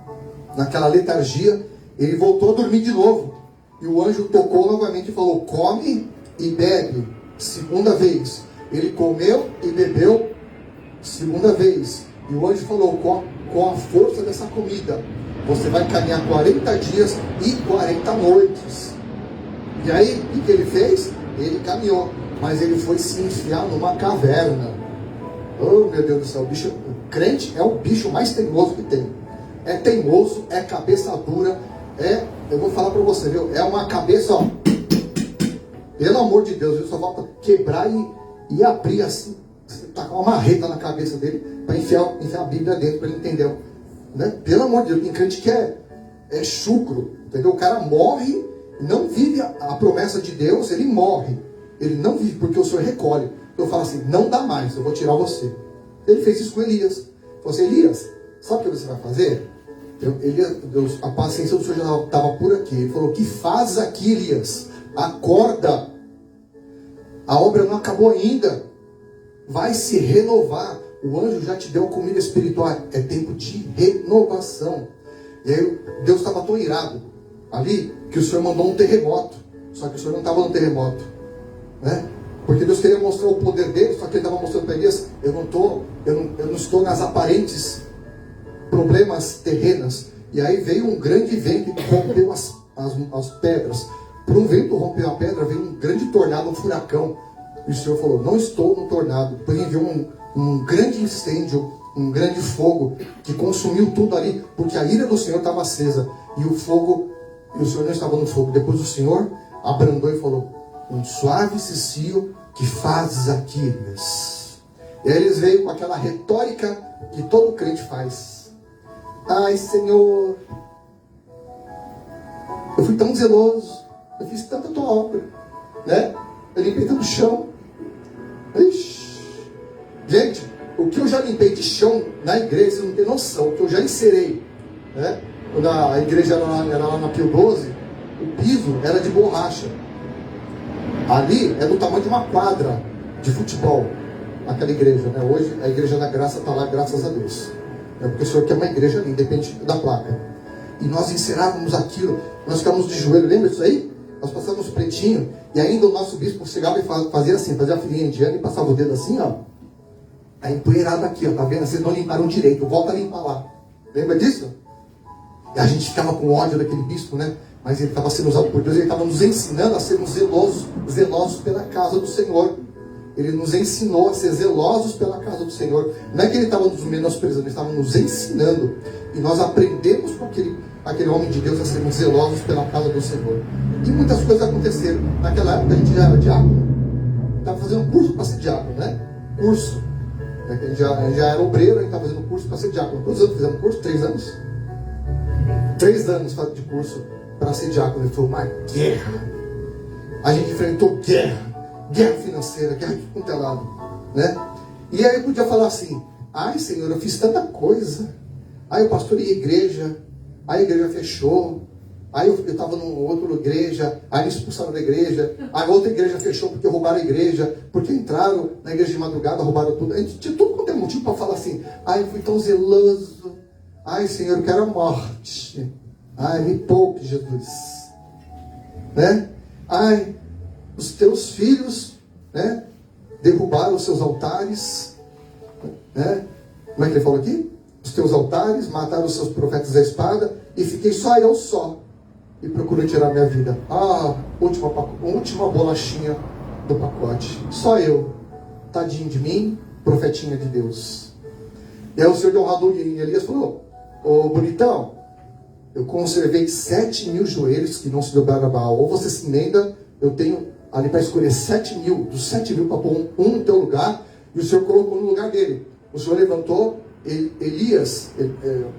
naquela letargia, ele voltou a dormir de novo. E o anjo tocou novamente e falou: come e bebe. Segunda vez. Ele comeu e bebeu. Segunda vez. E o anjo falou: com a força dessa comida, você vai caminhar 40 dias e 40 noites. E aí, o que ele fez? Ele caminhou, mas ele foi se enfiar numa caverna. Oh, meu Deus do céu, o crente é o bicho mais teimoso que tem. É teimoso, é cabeça dura, eu vou falar para você, viu? É uma cabeça, ó, pelo amor de Deus, só falta quebrar e abrir assim, tacar uma marreta na cabeça dele, para enfiar a Bíblia dentro, para ele entender, né? Pelo amor de Deus, tem crente que é chucro, entendeu? O cara morre, não vive a promessa de Deus, ele morre, ele não vive, porque o Senhor recolhe. Eu falo assim: não dá mais, eu vou tirar você. Ele fez isso com Elias. Falou assim: Elias, sabe o que você vai fazer? Deus, a paciência do Senhor já estava por aqui. Ele falou: o que faz aqui, Elias? Acorda, a obra não acabou ainda, vai se renovar. O anjo já te deu a comida espiritual, é tempo de renovação. E aí Deus estava tão irado ali que o Senhor mandou um terremoto. Só que o Senhor não estava no terremoto, né? Porque Deus queria mostrar o poder dele, só que ele estava mostrando para Elias: eu não estou nas aparentes problemas terrenas. E aí veio um grande vento que rompeu as pedras. Por um vento romper a pedra, veio um grande tornado, um furacão. E o Senhor falou: não estou no tornado. Depois enviou um grande incêndio, um grande fogo, que consumiu tudo ali, porque a ira do Senhor estava acesa. E o Senhor não estava no fogo. Depois o Senhor abrandou e falou: um suave cicio que fazes aqui, Elias. E aí eles veio com aquela retórica que todo crente faz: ai, Senhor, eu fui tão zeloso, eu fiz tanta tua obra, né? Eu limpei tanto chão. Ixi. Gente, o que eu já limpei de chão na igreja, vocês não tem noção, o que eu já encerei, né? Quando a igreja era lá na Pio 12, o piso era de borracha. Ali é do tamanho de uma quadra de futebol, aquela igreja, né? Hoje a igreja da graça está lá, graças a Deus. É porque o Senhor quer uma igreja ali, independente da placa. E nós encerávamos aquilo, nós ficávamos de joelho, lembra disso aí? Nós passávamos pretinho, e ainda o nosso bispo chegava e fazia assim, fazia a filhinha indiana e passava o dedo assim, ó. Aí empoeirado aqui, ó, tá vendo? Vocês não limparam direito, volta a limpar lá. Lembra disso? E a gente ficava com ódio daquele bispo, né? Mas ele estava sendo usado por Deus, ele estava nos ensinando a sermos zelosos pela casa do Senhor. Ele nos ensinou a ser zelosos pela casa do Senhor. Não é que ele estava nos menosprezando, ele estava nos ensinando. E nós aprendemos com aquele homem de Deus a sermos zelosos pela casa do Senhor. E muitas coisas aconteceram. Naquela época a gente já era diácono. Estava fazendo curso para ser diácono, né? Curso. A gente já era obreiro, a gente estava fazendo curso para ser diácono. Quantos anos fizemos curso? 3 anos? 3 anos de curso para ser diácono. Foi uma guerra. A gente enfrentou guerra financeira, guerra de quanto é lado, né? E aí eu podia falar assim: ai, Senhor, eu fiz tanta coisa. Aí o pastor ia à igreja, a igreja fechou, Aí eu estava numa outra igreja, aí me expulsaram da igreja, aí outra igreja fechou porque roubaram a igreja, porque entraram na igreja de madrugada, roubaram tudo. A gente tinha tudo quanto é motivo para falar assim, ai, eu fui tão zeloso, ai, Senhor, eu quero a morte, ai, me poupe, Jesus, né? Ai, os teus filhos, né, derrubaram os seus altares, né? Como é que ele falou aqui? Os teus altares, mataram os seus profetas à espada, e fiquei só eu e procurei tirar minha vida. Última bolachinha do pacote. Só eu. Tadinho de mim, profetinha de Deus. E aí o Senhor deu um radurinho em Elias e falou, ô bonitão, eu conservei 7.000 joelhos que não se dobraram a Baal. Ou você se emenda, eu tenho ali para escolher 7.000, dos 7.000 para pôr um no teu lugar, e o Senhor colocou no lugar dele. O Senhor levantou Elias,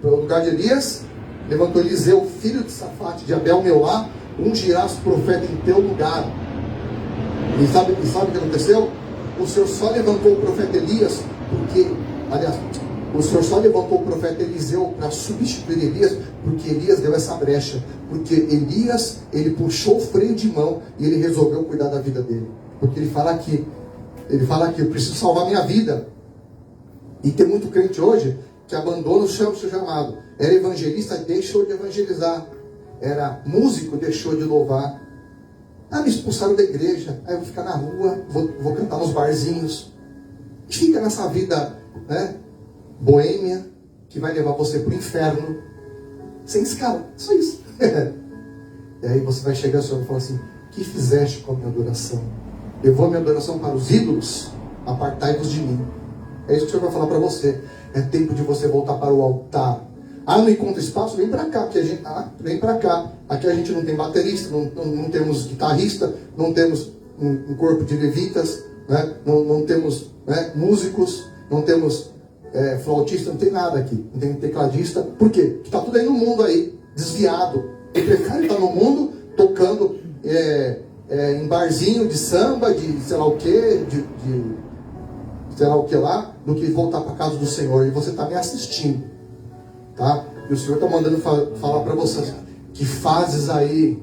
para o lugar de Elias, levantou Eliseu, filho de Safate, de Abel Meolá, ungirás profeta em teu lugar. E sabe o que aconteceu? O Senhor só levantou o profeta Elias, o Senhor só levantou o profeta Eliseu para substituir Elias, porque Elias deu essa brecha. Porque Elias, ele puxou o freio de mão e ele resolveu cuidar da vida dele. Porque ele fala aqui, eu preciso salvar minha vida. E tem muito crente hoje que abandona o seu chamado. Era evangelista, deixou de evangelizar. Era músico, deixou de louvar. Me expulsaram da igreja. Aí eu vou ficar na rua, vou cantar nos barzinhos. E fica nessa vida, né, boêmia, que vai levar você para o inferno, sem escala. Só isso. E aí você vai chegar ao Senhor e falar assim, que fizeste com a minha adoração? Levou a minha adoração para os ídolos? Apartai-vos de mim. É isso que o Senhor vai falar para você. É tempo de você voltar para o altar. Não encontra espaço? Vem para cá. Vem para cá. Aqui a gente não tem baterista, não temos guitarrista, não temos um corpo de levitas, né? Não temos, né, músicos, não temos flautista, não tem nada aqui. Não tem tecladista. Por quê? Porque está tudo aí no mundo aí, desviado. O precário está no mundo, tocando em barzinho de samba, de sei lá o quê, sei lá o que lá, do que voltar para a casa do Senhor. E você está me assistindo, tá? E o Senhor está mandando falar para você, que fazes aí?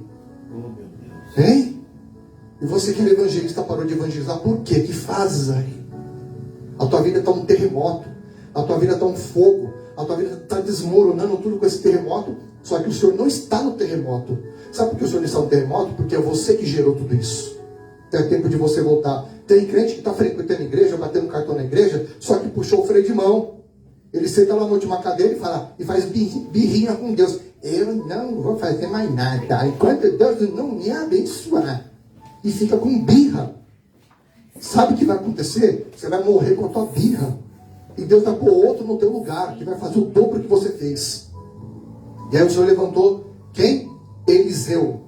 Hein? E você que é evangelista parou de evangelizar, por quê? Que fazes aí? A tua vida está um terremoto, a tua vida está um fogo, a tua vida está desmoronando tudo com esse terremoto, só que o Senhor não está no terremoto. Sabe por que o Senhor não está no terremoto? Porque é você que gerou tudo isso. É tempo de você voltar. Tem crente que está frequentando a igreja, batendo cartão na igreja, só que puxou o freio de mão. Ele senta lá na última cadeira e faz birrinha com Deus. Eu não vou fazer mais nada enquanto Deus não me abençoar. E fica com birra. Sabe o que vai acontecer? Você vai morrer com a tua birra. E Deus vai pôr outro no teu lugar, que vai fazer o dobro que você fez. E aí o Senhor levantou quem? Eliseu.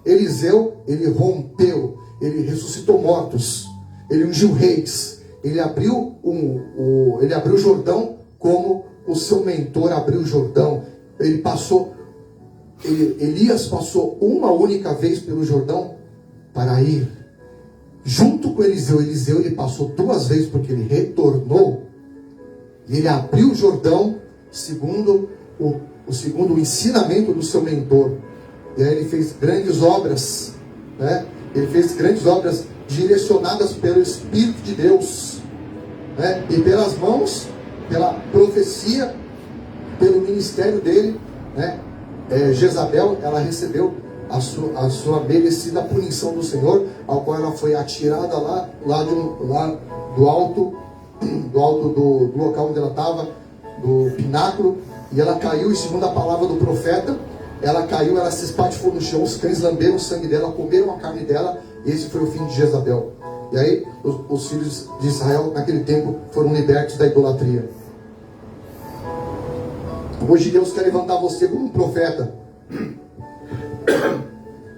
Eliseu, ele rompeu, ele ressuscitou mortos, ele ungiu reis, ele abriu o Jordão como o seu mentor abriu o Jordão. Elias passou uma única vez pelo Jordão para ir. Junto com Eliseu, ele passou 2 vezes porque ele retornou. E ele abriu o Jordão segundo o ensinamento do seu mentor. E aí ele fez grandes obras, né? Ele fez grandes obras direcionadas pelo Espírito de Deus, né? E pelas mãos, pela profecia, pelo ministério dele, né? Jezabel, ela recebeu a sua merecida punição do Senhor, ao qual ela foi atirada lá do alto do local onde ela estava, do pináculo, e ela caiu, e segundo a palavra do profeta, ela se espatifou no chão, os cães lamberam o sangue dela, comeram a carne dela, e esse foi o fim de Jezabel. E aí, os filhos de Israel, naquele tempo, foram libertos da idolatria. Hoje Deus quer levantar você como um profeta,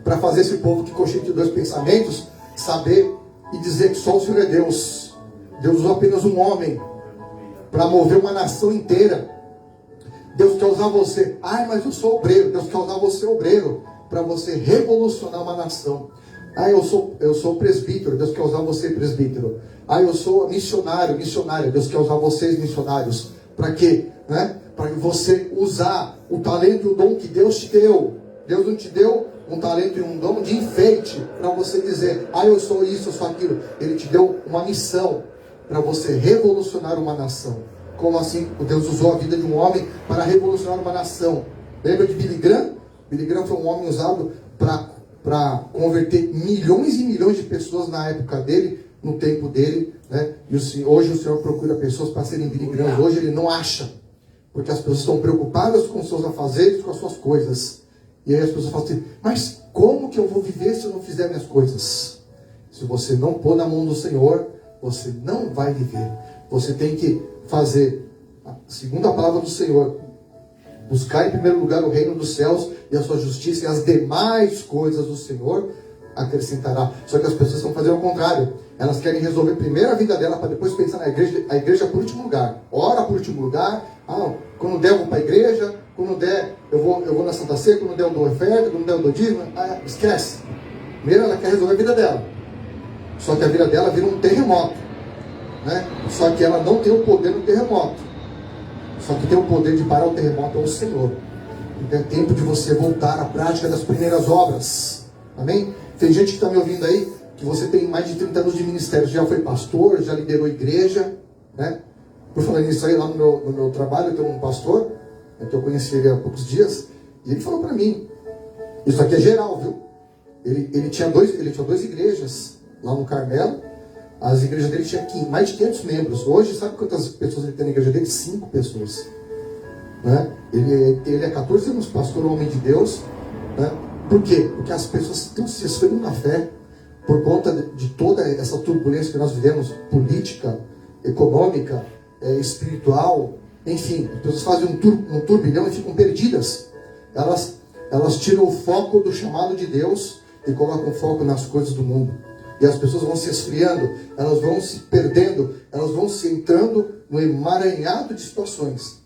para fazer esse povo que consciente de 2 pensamentos, saber e dizer que só o Senhor é Deus. Deus usou apenas um homem para mover uma nação inteira. Deus quer usar você. Mas eu sou obreiro. Deus quer usar você, obreiro, para você revolucionar uma nação. Eu sou presbítero. Deus quer usar você, presbítero. Eu sou missionário. Deus quer usar vocês, missionários. Para quê? Né? Para você usar o talento e o dom que Deus te deu. Deus não te deu um talento e um dom de enfeite para você dizer, eu sou isso, eu sou aquilo. Ele te deu uma missão para você revolucionar uma nação. Como assim? Deus usou a vida de um homem para revolucionar uma nação. Lembra de Billy Graham? Billy Graham foi um homem usado para converter milhões e milhões de pessoas na época dele, no tempo dele, né? E hoje o Senhor procura pessoas para serem Billy Graham. Hoje ele não acha, porque as pessoas estão preocupadas com os seus afazeres, com as suas coisas. E aí as pessoas falam assim, mas como que eu vou viver se eu não fizer minhas coisas? Se você não pôr na mão do Senhor, você não vai viver. Você tem que fazer, segundo a palavra do Senhor, buscar em primeiro lugar o reino dos céus e a sua justiça, e as demais coisas do Senhor acrescentará. Só que as pessoas estão fazendo o contrário. Elas querem resolver primeiro a vida dela para depois pensar na igreja. A igreja é por último lugar. Ora por último lugar. Quando der eu vou para a igreja. Quando der eu vou na Santa Ceia. Quando der eu dou oferta. Quando der eu dou dízimo. Esquece. Primeiro ela quer resolver a vida dela. Só que a vida dela vira um terremoto, né? Só que ela não tem o poder do terremoto. Só que tem o poder de parar o terremoto é o Senhor. Então é tempo de você voltar à prática das primeiras obras. Amém? Tem gente que está me ouvindo aí, que você tem mais de 30 anos de ministério, já foi pastor, já liderou igreja, né? Por falar nisso aí, lá no meu trabalho, eu tenho um pastor, que eu conheci ele há poucos dias, e ele falou para mim, isso aqui é geral, viu? Ele tinha duas igrejas lá no Carmelo. As igrejas dele tinham mais de 500 membros. Hoje, sabe quantas pessoas ele tem na igreja dele? 5 pessoas. Né? Ele é 14 anos pastor, homem de Deus. Né? Por quê? Porque as pessoas estão se esfriando na fé por conta de toda essa turbulência que nós vivemos, política, econômica, espiritual, enfim. As pessoas fazem um turbilhão e ficam perdidas. Elas tiram o foco do chamado de Deus e colocam o foco nas coisas do mundo. E as pessoas vão se esfriando, elas vão se perdendo, elas vão se entrando no emaranhado de situações.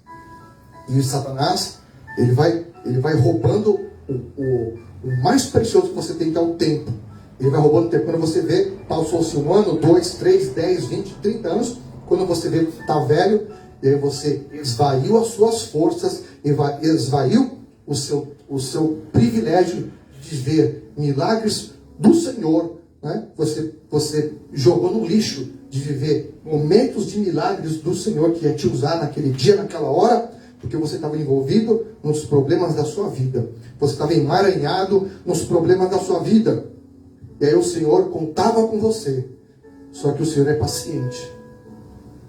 E Satanás, ele vai roubando o mais precioso que você tem, que é o tempo. Ele vai roubando o tempo. Quando você vê, passou-se 1 ano, 2, 3, 10, 20, 30 anos. Quando você vê que está velho, e aí você esvaiu as suas forças, esvaiu o seu privilégio de ver milagres do Senhor. Né? Você jogou no lixo de viver momentos de milagres do Senhor que ia te usar naquele dia, naquela hora, porque você estava envolvido nos problemas da sua vida. Você estava emaranhado nos problemas da sua vida. E aí o Senhor contava com você. Só que o Senhor é paciente.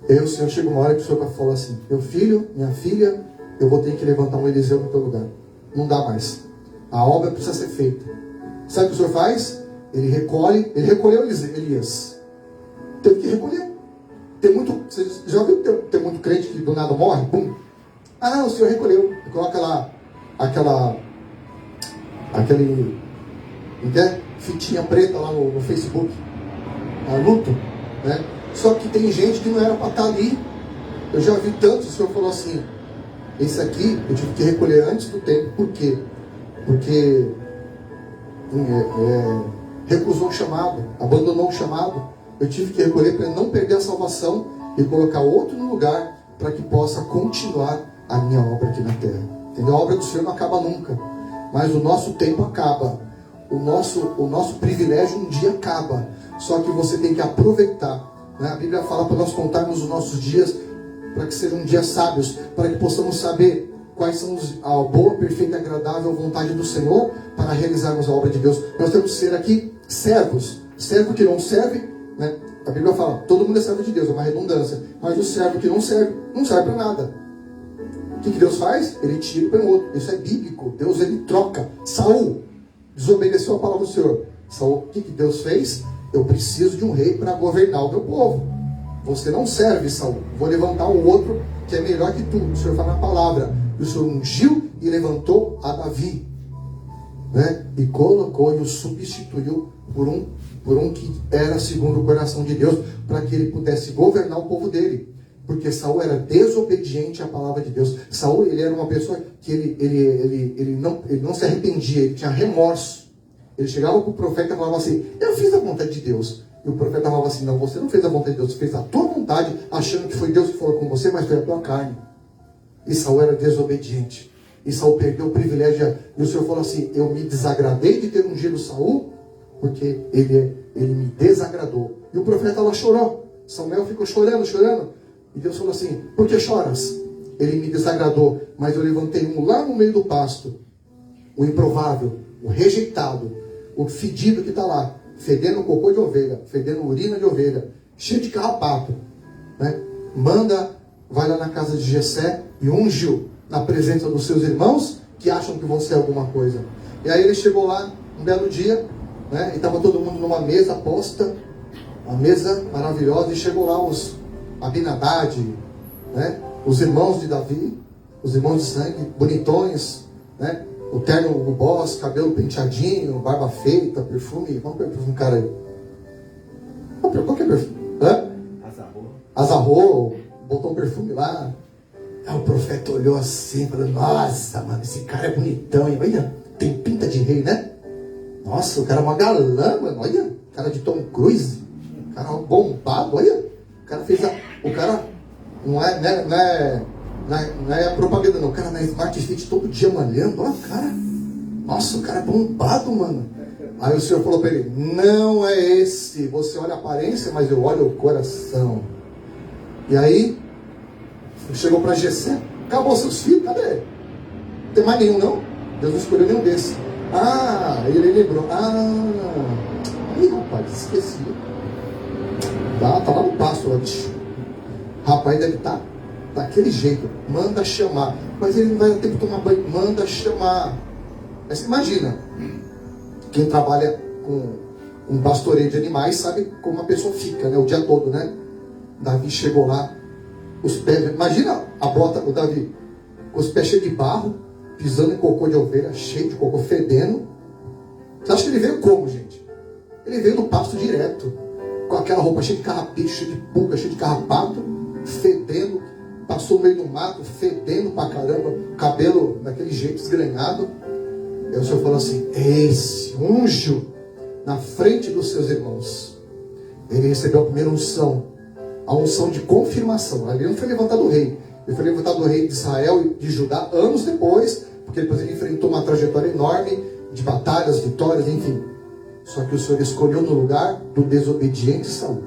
E aí o Senhor chega uma hora que o Senhor fala assim, meu filho, minha filha, eu vou ter que levantar um Eliseu no teu lugar. Não dá mais. A obra precisa ser feita. Sabe o que o Senhor faz? Ele recolheu Elias. Teve que recolher. Você já viu que tem muito crente que do nada morre? Pum. O Senhor recolheu. Ele coloca lá aquele fitinha preta lá no Facebook. Luto. Né? Só que tem gente que não era para estar ali. Eu já vi tanto. O Senhor falou assim, esse aqui eu tive que recolher antes do tempo. Por quê? Porque recusou o chamado, abandonou o chamado. Eu tive que recolher para não perder a salvação e colocar outro no lugar para que possa continuar a minha obra aqui na terra. Entendeu? A obra do Senhor não acaba nunca, mas o nosso tempo acaba. O nosso privilégio um dia acaba. Só que você tem que aproveitar. Né? A Bíblia fala para nós contarmos os nossos dias para que sejam dias sábios, para que possamos saber quais são a boa, perfeita e agradável vontade do Senhor para realizarmos a obra de Deus. Nós temos que ser aqui servos. Servo que não serve, né? A Bíblia fala, todo mundo é servo de Deus, é uma redundância. Mas o servo que não serve para nada. O que Deus faz? Ele tira para o outro. Isso é bíblico. Deus, ele troca. Saul desobedeceu a palavra do Senhor. Saul, o que Deus fez? Eu preciso de um rei para governar o meu povo. Você não serve, Saul. Vou levantar um outro que é melhor que tu. O Senhor fala na palavra. E o Senhor ungiu e levantou a Davi, né? E colocou e o substituiu por um que era segundo o coração de Deus, para que ele pudesse governar o povo dele. Porque Saul era desobediente à palavra de Deus. Saul, ele era uma pessoa que ele não se arrependia, ele tinha remorso. Ele chegava para o profeta e falava assim, eu fiz a vontade de Deus. E o profeta falava assim, não, você não fez a vontade de Deus, você fez a tua vontade, achando que foi Deus que falou com você, mas foi a tua carne. E Saul era desobediente. e Saul perdeu o privilégio. E o Senhor falou assim: eu me desagradei de ter ungido Saul, porque ele me desagradou. E o profeta lá chorou. Samuel ficou chorando. E Deus falou assim: por que choras? Ele me desagradou, mas eu levantei um lá no meio do pasto, o improvável, o rejeitado, o fedido que está lá, fedendo cocô de ovelha, fedendo urina de ovelha, cheio de carrapato, né? Vai lá na casa de Jessé e ungiu na presença dos seus irmãos que acham que você é alguma coisa. E aí ele chegou lá um belo dia, né? E estava todo mundo numa mesa posta, uma mesa maravilhosa, e chegou lá os Abinadad, né? Os irmãos de Davi, os irmãos de sangue, bonitões, né? O terno, o boss, cabelo penteadinho, barba feita, perfume. Vamos ver o perfume, cara aí. Qual que é perfume? Azarro, botou um perfume lá. Aí o profeta olhou assim e falou: nossa, mano, esse cara é bonitão, hein? Olha, tem pinta de rei, né? Nossa, o cara é uma galã, mano. Olha, cara de Tom Cruise. O cara é bombado, olha. O cara fez o cara não é a propaganda, não. O cara na Smart Fit todo dia malhando. Olha, cara. Nossa, o cara é bombado, mano. Aí o Senhor falou para ele: não é esse. Você olha a aparência, mas eu olho o coração. E aí chegou para Jessé: acabou seus filhos? Cadê? Não tem mais nenhum, não? Deus não escolheu nenhum desses. Ele lembrou. Aí, rapaz, esqueci. Tá lá no pasto, lá, bicho. Rapaz, deve estar daquele jeito. Manda chamar. Mas ele não vai ter que tomar banho. Manda chamar. Mas você imagina, quem trabalha com pastoreio de animais sabe como a pessoa fica, né? O dia todo, né? Davi chegou lá, os pés, imagina a bota do Davi, com os pés cheios de barro, pisando em cocô de ovelha, cheio de cocô, fedendo. Você acha que ele veio como, gente? Ele veio no pasto direto, com aquela roupa cheia de carrapicho, cheia de pulga, cheia de carrapato, fedendo, passou no meio do mato, fedendo pra caramba, cabelo daquele jeito, esgranhado. Aí o Senhor falou assim: esse ungiu na frente dos seus irmãos. Ele recebeu a primeira unção, a unção de confirmação. Ele não foi levantado rei, ele foi levantado rei de Israel e de Judá anos depois, porque depois ele enfrentou uma trajetória enorme de batalhas, vitórias, enfim. Só que o Senhor escolheu no lugar do desobediente Saul.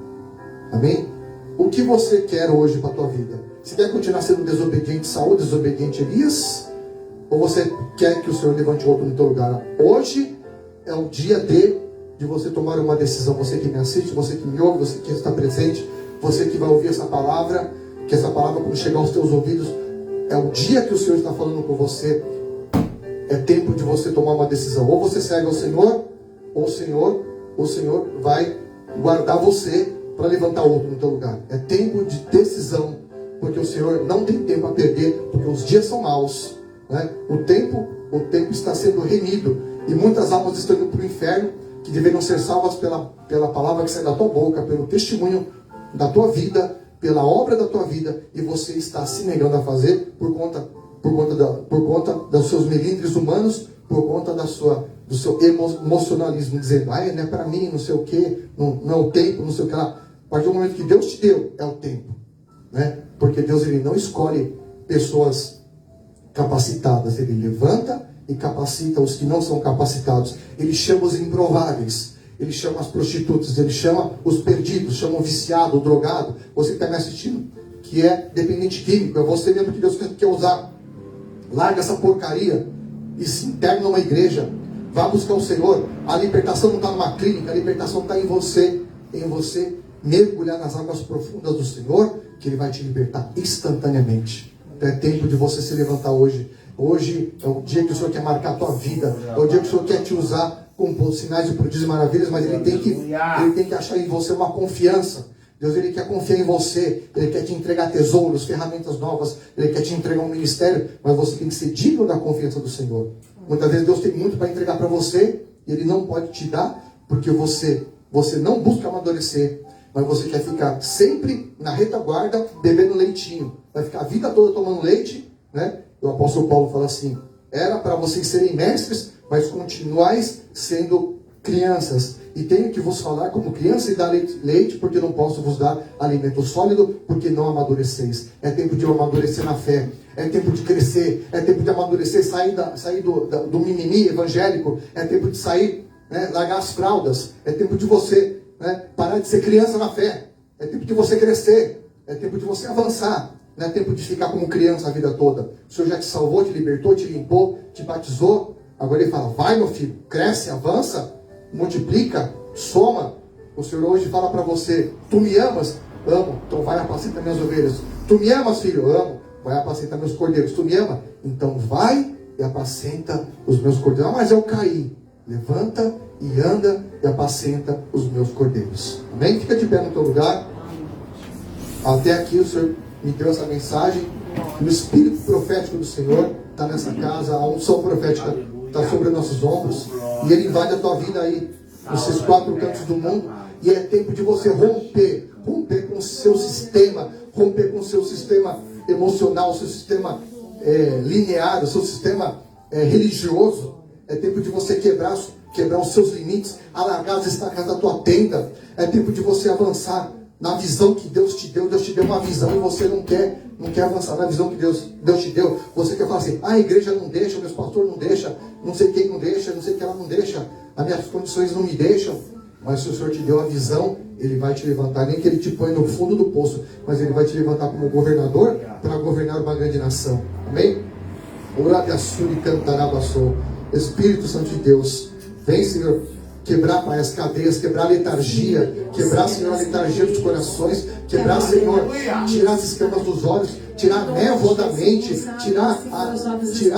Amém? O que você quer hoje para a tua vida? Você quer continuar sendo desobediente Saul, desobediente Elias? Ou você quer que o Senhor levante outro no teu lugar? Hoje é o dia de você tomar uma decisão. Você que me assiste, você que me ouve, você que está presente, você que vai ouvir essa palavra, que essa palavra quando chegar aos teus ouvidos, é o dia que o Senhor está falando com você. É tempo de você tomar uma decisão. Ou você segue ao Senhor, ou o Senhor vai guardar você para levantar outro no teu lugar. É tempo de decisão, porque o Senhor não tem tempo a perder, porque os dias são maus, né? O tempo está sendo remido, e muitas almas estão indo para o inferno, que deveriam ser salvas pela palavra que sai da tua boca, pelo testemunho da tua vida, pela obra da tua vida, e você está se negando a fazer por conta dos seus melindres humanos, por conta do seu emocionalismo, dizendo: não é para mim, não sei o que, não é o tempo, não sei o que lá. A partir do momento que Deus te deu, é o tempo, né? Porque Deus, ele não escolhe pessoas capacitadas, ele levanta e capacita os que não são capacitados. Ele chama os improváveis, ele chama as prostitutas, ele chama os perdidos, chama o viciado, o drogado. Você que está me assistindo, que é dependente químico, é você mesmo que Deus quer usar. Larga essa porcaria e se interna numa igreja. Vá buscar o Senhor. A libertação não está numa clínica, a libertação está em você mergulhar nas águas profundas do Senhor, que Ele vai te libertar instantaneamente. É tempo de você se levantar hoje. Hoje é o dia que o Senhor quer marcar a tua vida. É o dia que o Senhor quer te usar com sinais e prodígios e maravilhas, mas Ele tem que achar em você uma confiança. Deus, Ele quer confiar em você. Ele quer te entregar tesouros, ferramentas novas. Ele quer te entregar um ministério, mas você tem que ser digno da confiança do Senhor. Muitas vezes Deus tem muito para entregar para você e Ele não pode te dar, porque você não busca amadurecer, mas você quer ficar sempre na retaguarda bebendo leitinho. Vai ficar a vida toda tomando leite, né? O apóstolo Paulo fala assim: era para vocês serem mestres, mas continuais sendo crianças. E tenho que vos falar como criança e dar leite, porque não posso vos dar alimento sólido, porque não amadureceis. É tempo de amadurecer na fé. É tempo de crescer. É tempo de amadurecer, sair do mimimi evangélico. É tempo de sair, né, largar as fraldas. É tempo de você, né, parar de ser criança na fé. É tempo de você crescer. É tempo de você avançar. Não é tempo de ficar como criança a vida toda. O Senhor já te salvou, te libertou, te limpou, te batizou. Agora Ele fala, vai meu filho, cresce, avança, multiplica, soma. O Senhor hoje fala para você, tu me amas? Amo, então vai apacentar minhas ovelhas. Tu me amas, filho? Amo, vai apacentar meus cordeiros. Tu me ama? Então vai e apacenta os meus cordeiros. Ah, mas eu caí. Levanta e anda e apacenta os meus cordeiros. Amém? Fica de pé no teu lugar. Até aqui o Senhor me deu essa mensagem. O Espírito profético do Senhor está nessa casa. A unção profética está sobre nossos ombros. E Ele invade a tua vida aí, nesses 4 cantos do mundo. E é tempo de você romper com o seu sistema, romper com o seu sistema emocional, o seu sistema linear, o seu sistema religioso. É tempo de você quebrar os seus limites, alargar as estacas da tua tenda. É tempo de você avançar na visão que Deus te deu. Deus te deu uma visão e você não quer avançar na visão que Deus te deu. Você quer falar assim, a igreja não deixa, o meu pastor não deixa, não sei quem não deixa, não sei que ela não deixa, as minhas condições não me deixam. Mas se o Senhor te deu a visão, Ele vai te levantar, nem que Ele te ponha no fundo do poço, mas Ele vai te levantar como governador para governar uma grande nação. Amém? Espírito Santo de Deus, vem, Senhor, quebrar, Pai, as cadeias, quebrar a letargia, quebrar, Senhor, a letargia dos corações, quebrar, Senhor, tirar as escamas dos olhos, tirar a névoa da mente, tirar,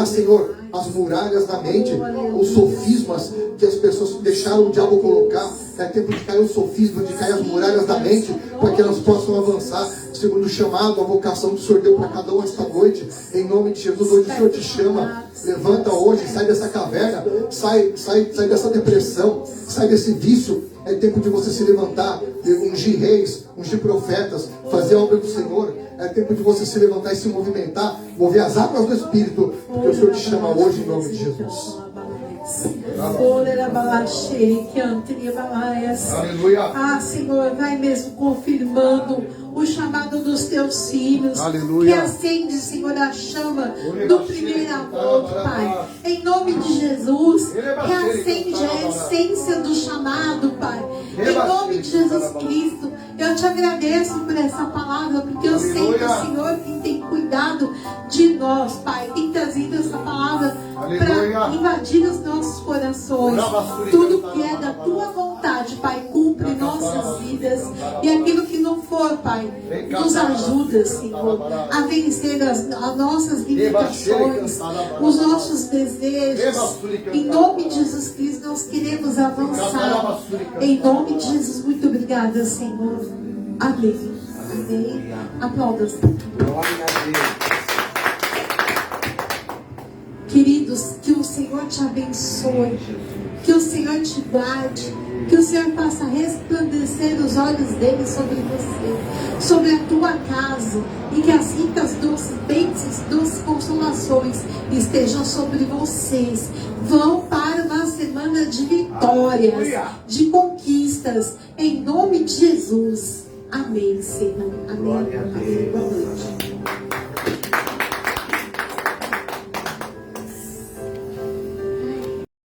Senhor, as muralhas da mente, os sofismas que as pessoas deixaram o diabo colocar. É tempo de cair o sofisma, de cair as muralhas da mente, para que elas possam avançar segundo o chamado, a vocação que o Senhor deu para cada um esta noite. Em nome de Jesus, hoje o Senhor te chama. Levanta hoje, sai dessa caverna, sai dessa depressão, sai desse vício. É tempo de você se levantar, ungir reis, ungir profetas, fazer a obra do Senhor. É tempo de você se levantar e se movimentar, mover as águas do Espírito, porque o Senhor te chama hoje em nome de Jesus. Aleluia. Ah, Senhor, vai mesmo confirmando o chamado dos teus filhos. Aleluia. Que acende, Senhor, a chama do primeiro amor, Pai. Em nome de Jesus, que acende a essência do chamado, Pai. Em nome de Jesus Cristo, eu te agradeço por essa palavra, porque eu sei que o Senhor tem cuidado de nós, Pai. Tem trazido essa palavra para invadir os nossos corações. Tudo que é da tua vontade, Pai, cumpre nossas vidas. E aquilo que não for, Pai, nos ajuda, Senhor, a vencer as nossas limitações, os nossos desejos. Em nome de Jesus Cristo, nós queremos avançar. Em nome de Jesus, muito obrigada, Senhor. Amém. Amém. Aplaudas. Glória a Deus. Queridos, que o Senhor te abençoe, que o Senhor te guarde, que o Senhor faça resplandecer os olhos dele sobre você, sobre a tua casa, e que as ricas doces bênçãos, doces consolações estejam sobre vocês. Vão para uma semana de vitórias, de conquistas, em nome de Jesus. Amém, Senhor. Amém. Glória a Deus. Amém. Boa noite.